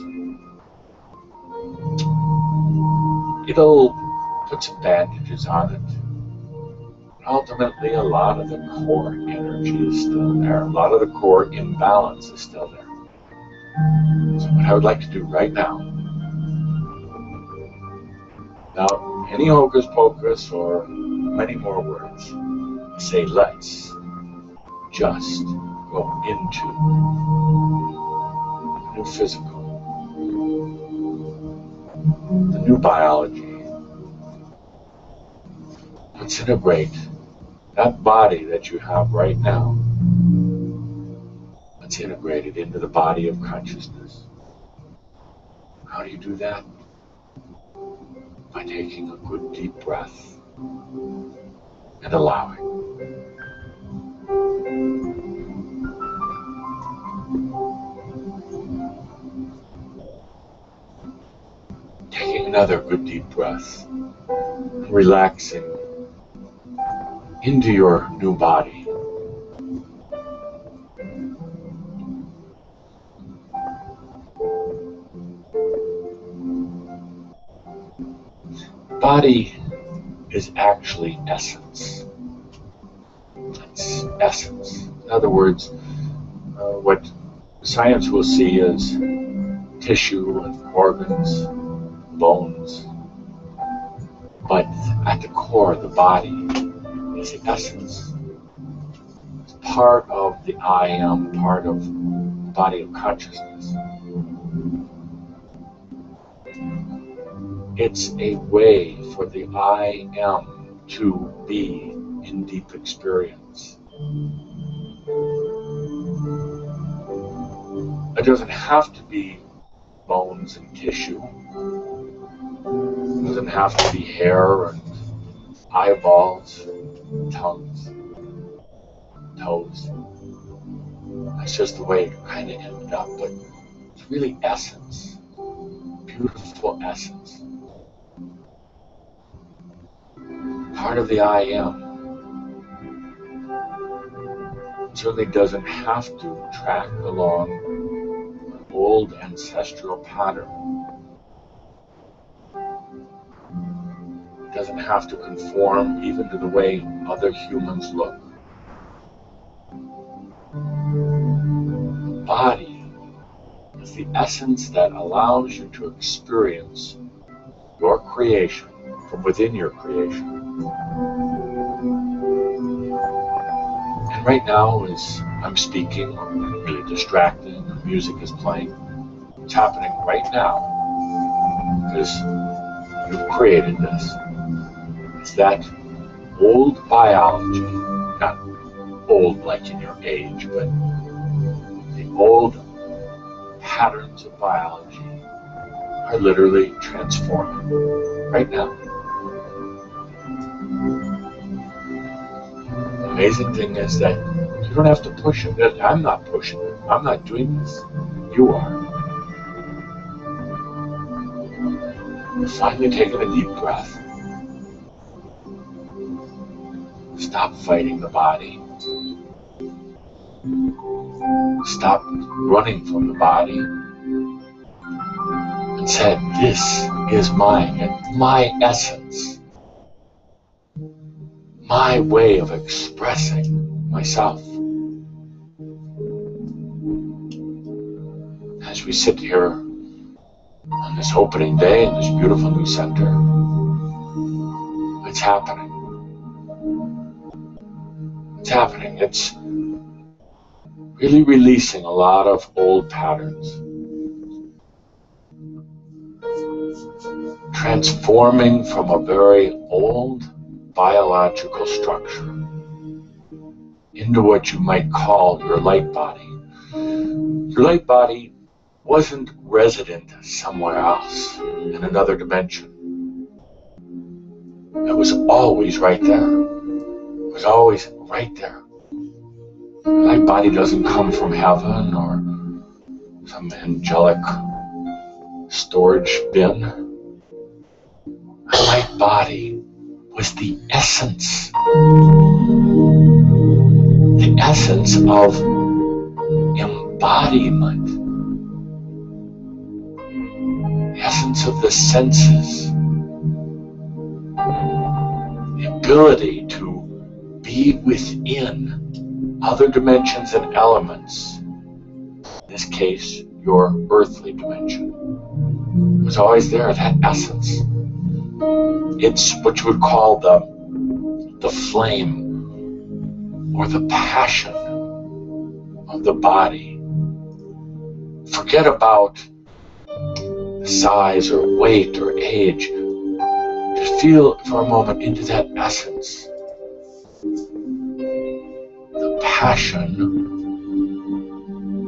It'll put some bandages on it, ultimately, a lot of the core energy is still there. A lot of the core imbalance is still there. So what I would like to do right now, without any hocus pocus or many more words, say let's just go into the new physical, the new biology. Let's integrate that body that you have right now. Let's integrate it into the body of consciousness. How do you do that? By taking a good deep breath and allowing. Taking another good deep breath, relaxing into your new body. Body is actually essence. It's essence. In other words, what science will see is tissue and organs, bones. But at the core, the body is the essence. It's part of the I am, part of the body of consciousness. It's a way for the I am to be in deep experience. It doesn't have to be bones and tissue. It doesn't have to be hair and eyeballs, tongues, toes. That's just the way it kind of ended up, but it's really essence, beautiful essence. Part of the I am. It certainly doesn't have to track along an old ancestral pattern. It doesn't have to conform even to the way other humans look. The body is the essence that allows you to experience your creation from within your creation. And right now, as I'm speaking, I'm really distracted, the music is playing. It's happening right now because you've created this. It's that old biology, not old like in your age, but the old patterns of biology are literally transforming right now. The amazing thing is that you don't have to push it. I'm not pushing it. I'm not doing this. You are. You're finally taking a deep breath. Stop fighting the body. Stop running from the body. And said, this is mine, and my essence. My way of expressing myself. As we sit here on this opening day in this beautiful new center, it's happening. It's happening. It's really releasing a lot of old patterns. Transforming from a very old biological structure into what you might call your light body. Your light body wasn't resident somewhere else in another dimension. It was always right there. It was always right there. Your light body doesn't come from heaven or some angelic storage bin. Your light body was the essence of embodiment, the essence of the senses, the ability to be within other dimensions and elements. In this case, your earthly dimension. It was always there, that essence. It's what you would call the flame or the passion of the body. Forget about size or weight or age. Just feel for a moment into that essence. The passion,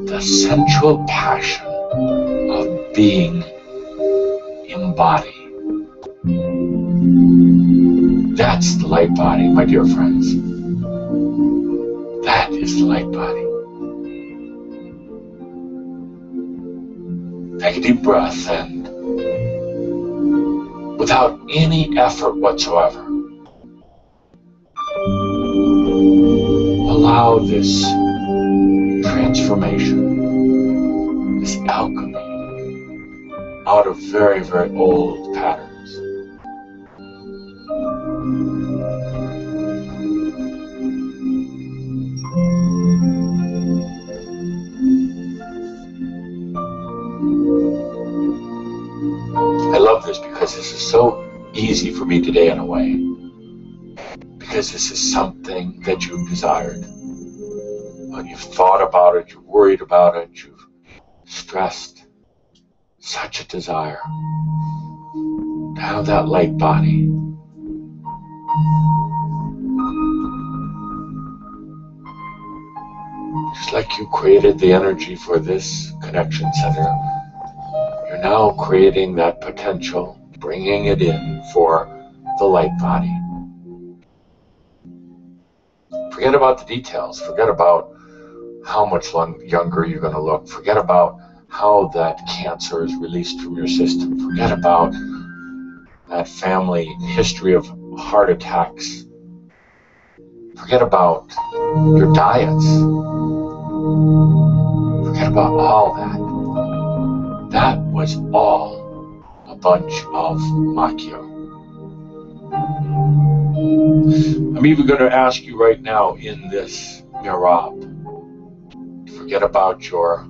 the sensual passion of being in body. That's the light body, my dear friends. That is the light body. Take a deep breath and without any effort whatsoever, allow this transformation, this alchemy out of very, very old patterns. I love this because this is so easy for me today in a way. Because this is something that you've desired. You've thought about it, you've worried about it, you've stressed. Such a desire to have that light body. Just like you created the energy for this connection center, you're now creating that potential, bringing it in for the light body. Forget about the details. Forget about how much younger you're going to look. Forget about how that cancer is released from your system. Forget about that family history of heart attacks. Forget about your diets. Forget about all that. That was all a bunch of mathew. I'm even going to ask you right now in this mirab to forget about your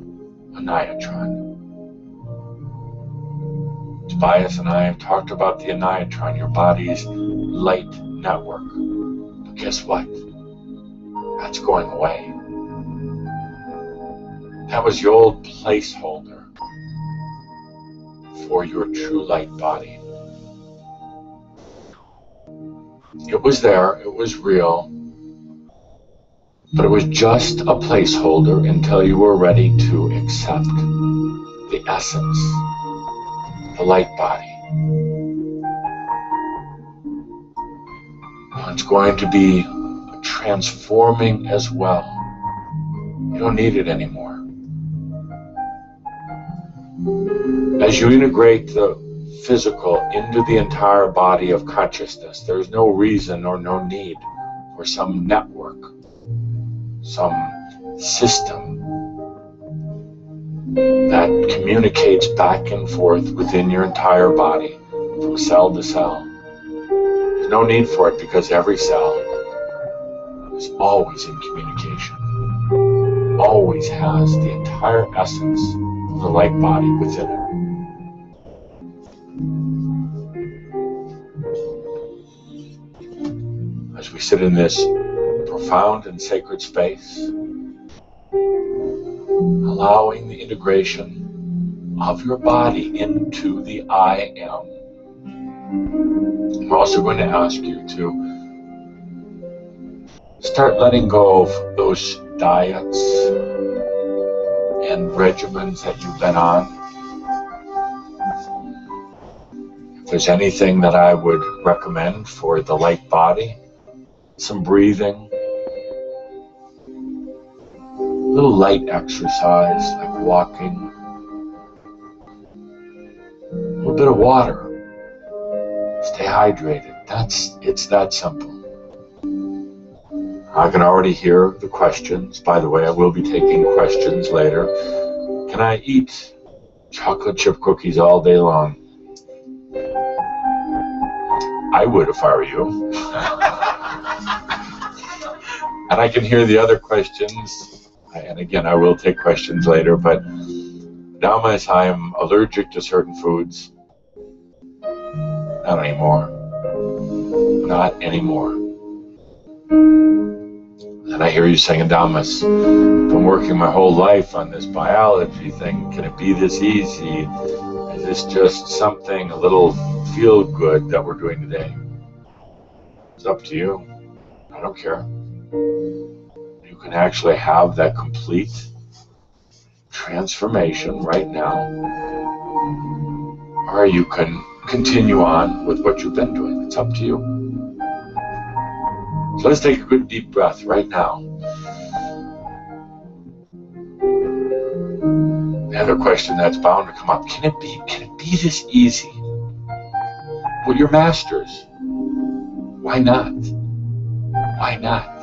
aniatron. Tobias and I have talked about the aniatron, your body's light network. But guess what? That's going away. That was the old placeholder for your true light body. It was there, it was real, but it was just a placeholder until you were ready to accept the essence, the light body. It's going to be transforming as well. You don't need it anymore. As you integrate the physical into the entire body of consciousness, there's no reason or no need for some network, some system that communicates back and forth within your entire body from cell to cell. There's no need for it because every cell is always in communication, always has the entire essence of the light body within it. As we sit in this profound and sacred space, allowing the integration of your body into the I am. We're also going to ask you to start letting go of those diets and regimens that you've been on. If there's anything that I would recommend for the light body, some breathing, a little light exercise like walking, a little bit of water, stay hydrated. It's that simple. I can already hear the questions. By the way, I will be taking questions later. Can I eat chocolate chip cookies all day long? I would if I were you. And I can hear the other questions. And again, I will take questions later, but Adamus, I am allergic to certain foods. Not anymore. Not anymore. And I hear you saying, Adamus, I'm working my whole life on this biology thing. Can it be this easy? Is this just something, a little feel good that we're doing today? It's up to you. I don't care. You can actually have that complete transformation right now, or you can continue on with what you've been doing. It's up to you. So let's take a good deep breath right now. Another question that's bound to come up: can it be this easy? Well, you're masters. Why not? Why not?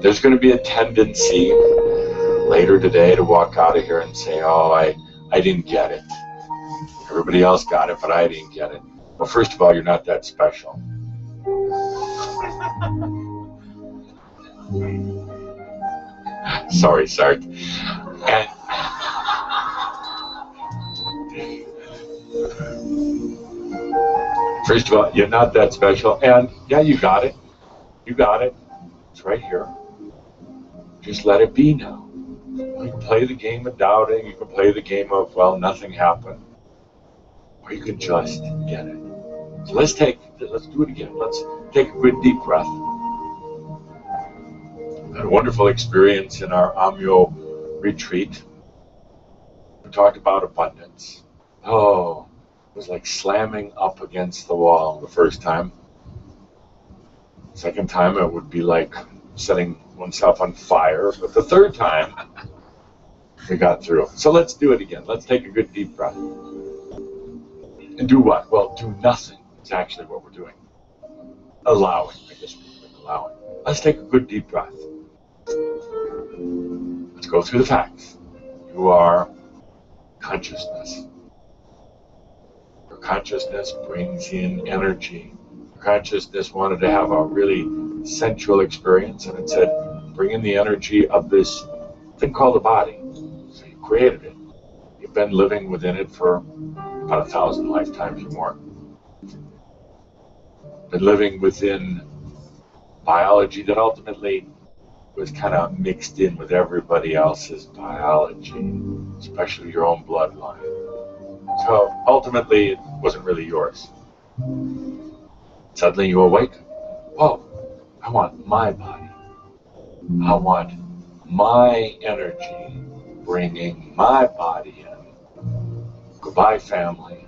There's going to be a tendency later today to walk out of here and say, oh, I didn't get it. Everybody else got it, but I didn't get it. Well, first of all, you're not that special. Sorry, Sart. And first of all, you're not that special. And yeah, you got it. You got it. It's right here. Just let it be now. You can play the game of doubting. You can play the game of, well, nothing happened. Or you can just get it. So let's do it again. Let's take a good deep breath. We had a wonderful experience in our Amyo retreat. We talked about abundance. Oh, it was like slamming up against the wall the first time. Second time, it would be like setting oneself on fire. But the third time, we got through. So let's do it again. Let's take a good deep breath. And do what? Well, do nothing. It's actually what we're doing. Allowing. I guess we're allowing. Let's take a good deep breath. Let's go through the facts. You are consciousness. Your consciousness brings in energy. Your consciousness wanted to have a really sensual experience, and it said, bring in the energy of this thing called a body. So you created it. You've been living within it for about 1,000 lifetimes or more. Been living within biology that ultimately was kind of mixed in with everybody else's biology, especially your own bloodline. So ultimately, it wasn't really yours. Suddenly you awaken. Oh, I want my body. I want my energy bringing my body in. Goodbye, family.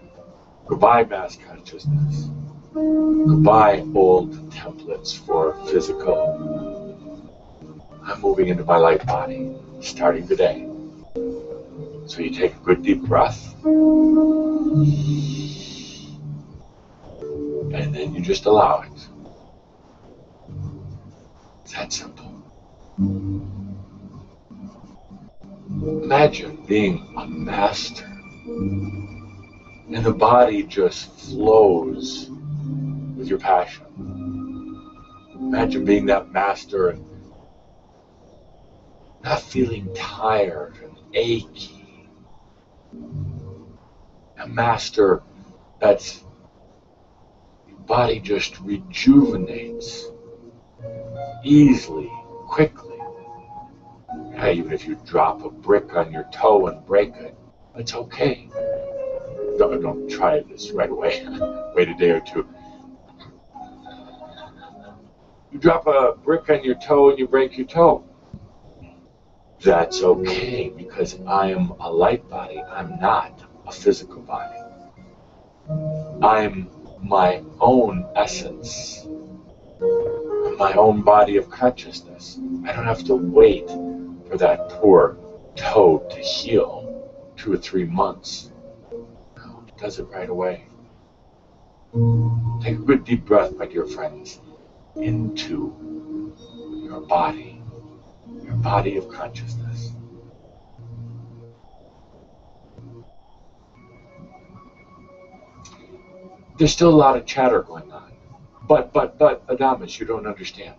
Goodbye, mass consciousness. Goodbye, old templates for physical. I'm moving into my light body, starting today. So you take a good deep breath. And then you just allow it. It's that simple. Imagine being a master. And the body just flows with your passion. Imagine being that master and not feeling tired and achy. A master that's your body just rejuvenates easily, quickly. Yeah, even if you drop a brick on your toe and break it, it's okay. Don't try this right away. Wait a day or two. You drop a brick on your toe and you break your toe. That's okay, because I am a light body. I'm not a physical body. I'm my own essence. I'm my own body of consciousness. I don't have to wait for that poor toe to heal 2 or 3 months. No, it does it right away. Take a good deep breath, my dear friends, into your body of consciousness. There's still a lot of chatter going on. But, Adamus, you don't understand.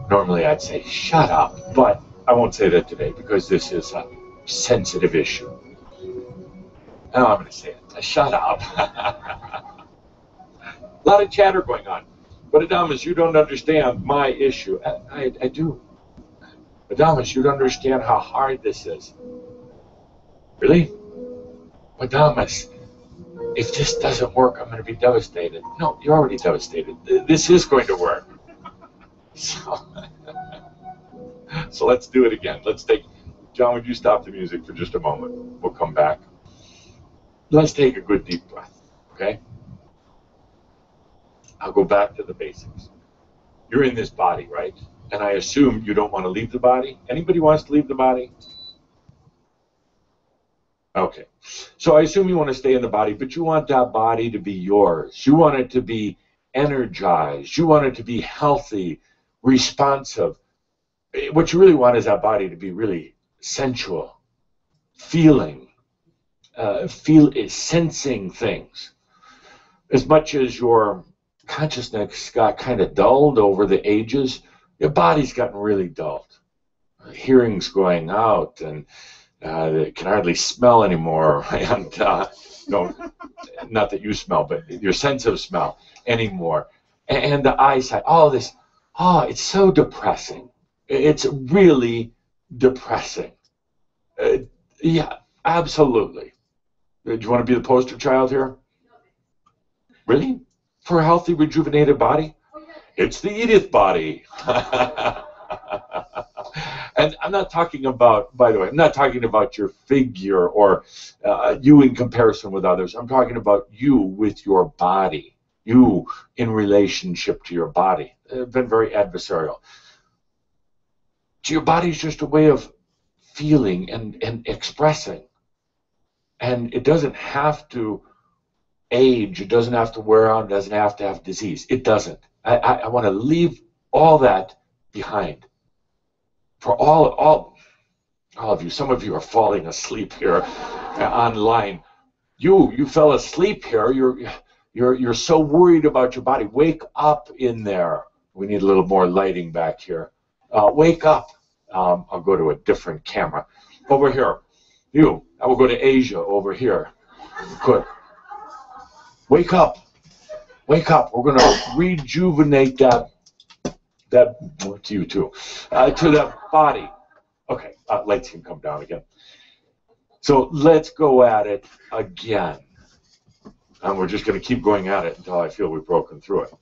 Normally I'd say, shut up, but I won't say that today because this is a sensitive issue. Now I'm going to say it. Shut up. A lot of chatter going on. But Adamus, you don't understand my issue. I do. Adamus, you don't understand how hard this is. Really? Adamus, if this doesn't work, I'm going to be devastated. No, you're already devastated. This is going to work. So let's do it again. John, would you stop the music for just a moment? We'll come back. Let's take a good deep breath, okay? I'll go back to the basics. You're in this body, right? And I assume you don't want to leave the body? Anybody wants to leave the body? Okay. So I assume you want to stay in the body, but you want that body to be yours. You want it to be energized. You want it to be healthy, responsive. What you really want is that body to be really sensual, sensing things. As much as your consciousness got kind of dulled over the ages, your body's gotten really dulled. Hearing's going out, and it can hardly smell anymore. And no, not that you smell, but your sense of smell anymore. And the eyesight, all this, it's so depressing. It's really depressing. Yeah, absolutely. Do you want to be the poster child here? Really? For a healthy, rejuvenated body? It's the Edith body. And I'm not talking about, by the way, I'm not talking about your figure or you in comparison with others. I'm talking about you with your body, you in relationship to your body. I've been very adversarial. So your body is just a way of feeling and expressing. And it doesn't have to age, it doesn't have to wear out, it doesn't have to have disease. It doesn't. I want to leave all that behind. For all of you, some of you are falling asleep here online. You fell asleep here. You're so worried about your body. Wake up in there. We need a little more lighting back here. Wake up. I'll go to a different camera. Over here. I will go to Asia over here. Good. Wake up. Wake up. We're going to rejuvenate that to you too, to the body. Okay, lights can come down again. So let's go at it again. And we're just going to keep going at it until I feel we've broken through it.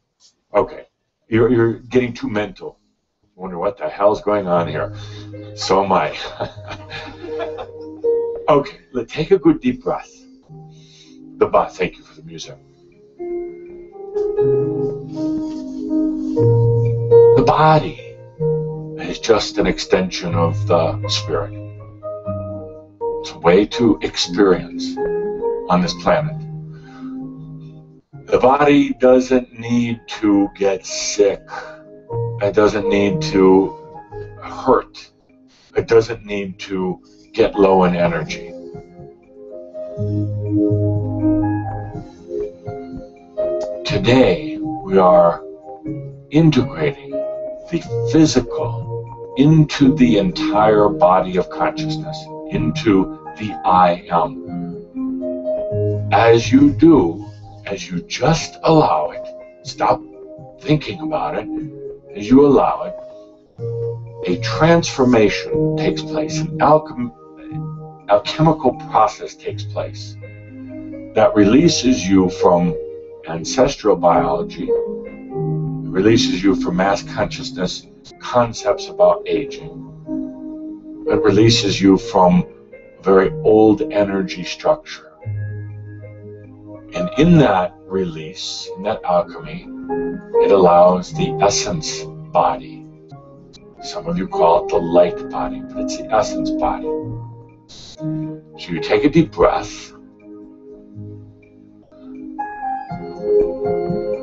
Okay, you're getting too mental. I wonder what the hell's going on here. So am I. Okay, let's take a good deep breath. Thank you for the music. The body is just an extension of the spirit. It's a way to experience on this planet. The body doesn't need to get sick. It doesn't need to hurt. It doesn't need to get low in energy. Today, we are integrating the physical into the entire body of consciousness, into the I am. As you do, as you just allow it, stop thinking about it, as you allow it, a transformation takes place, an alchemical process takes place that releases you from ancestral biology, releases you from mass consciousness concepts about aging. It releases you from a very old energy structure. And in that release, in that alchemy, it allows the essence body. Some of you call it the light body, but it's the essence body. So you take a deep breath,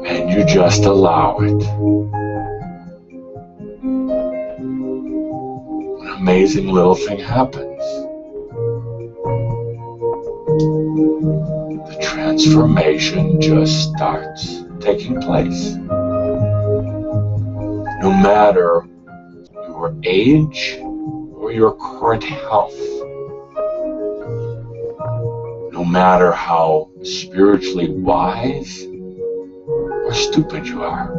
and you just allow it. An amazing little thing happens. The transformation just starts taking place. No matter your age or your current health, no matter how spiritually wise or stupid you are,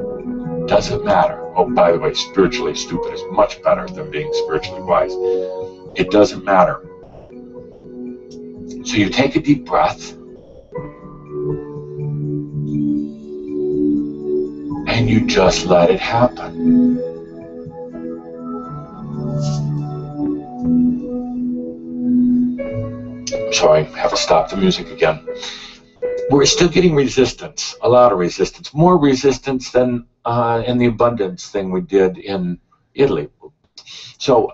doesn't matter. Oh, by the way, spiritually stupid is much better than being spiritually wise. It doesn't matter. So you take a deep breath, and you just let it happen. Sorry, I have to stop the music again. We're still getting resistance, a lot of resistance, more resistance than in the abundance thing we did in Italy. So,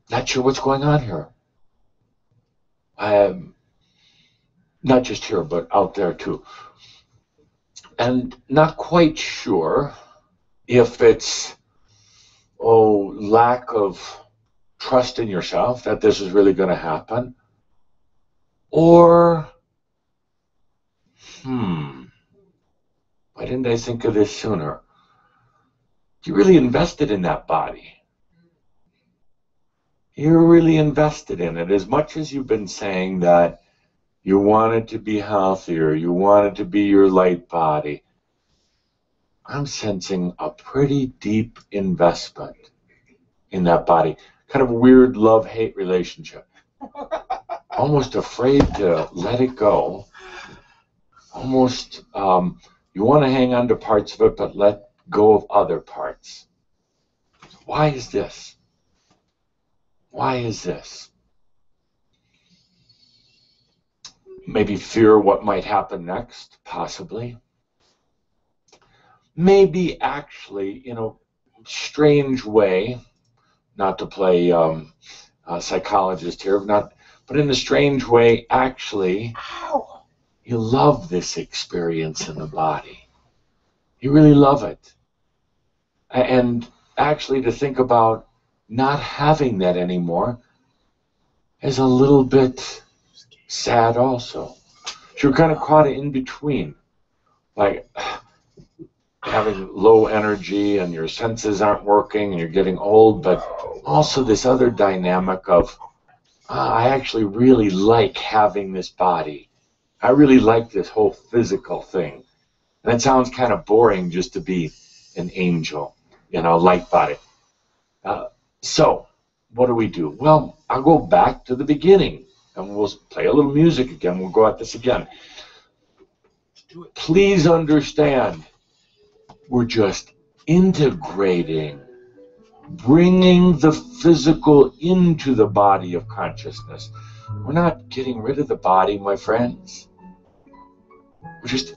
not sure what's going on here. Not just here, but out there too. And not quite sure if it's, lack of trust in yourself that this is really going to happen, or, why didn't I think of this sooner? You really invested in that body. You're really invested in it. As much as you've been saying that you want it to be healthier, you want it to be your light body, I'm sensing a pretty deep investment in that body. Kind of a weird love-hate relationship. Almost afraid to let it go. Almost, you want to hang on to parts of it, but let go of other parts. Why is this? Why is this? Maybe fear what might happen next, possibly. Maybe actually, in a strange way, not to play psychologist here, but in a strange way, actually, you love this experience in the body. You really love it. And actually to think about not having that anymore is a little bit sad also. So you're kind of caught in between, like having low energy and your senses aren't working and you're getting old, but also this other dynamic of, I actually really like having this body. I really like this whole physical thing. And it sounds kind of boring just to be an angel, light body. So, what do? Well, I'll go back to the beginning, and we'll play a little music again. We'll go at this again. Please understand, we're just integrating, bringing the physical into the body of consciousness. We're not getting rid of the body, my friends. We're just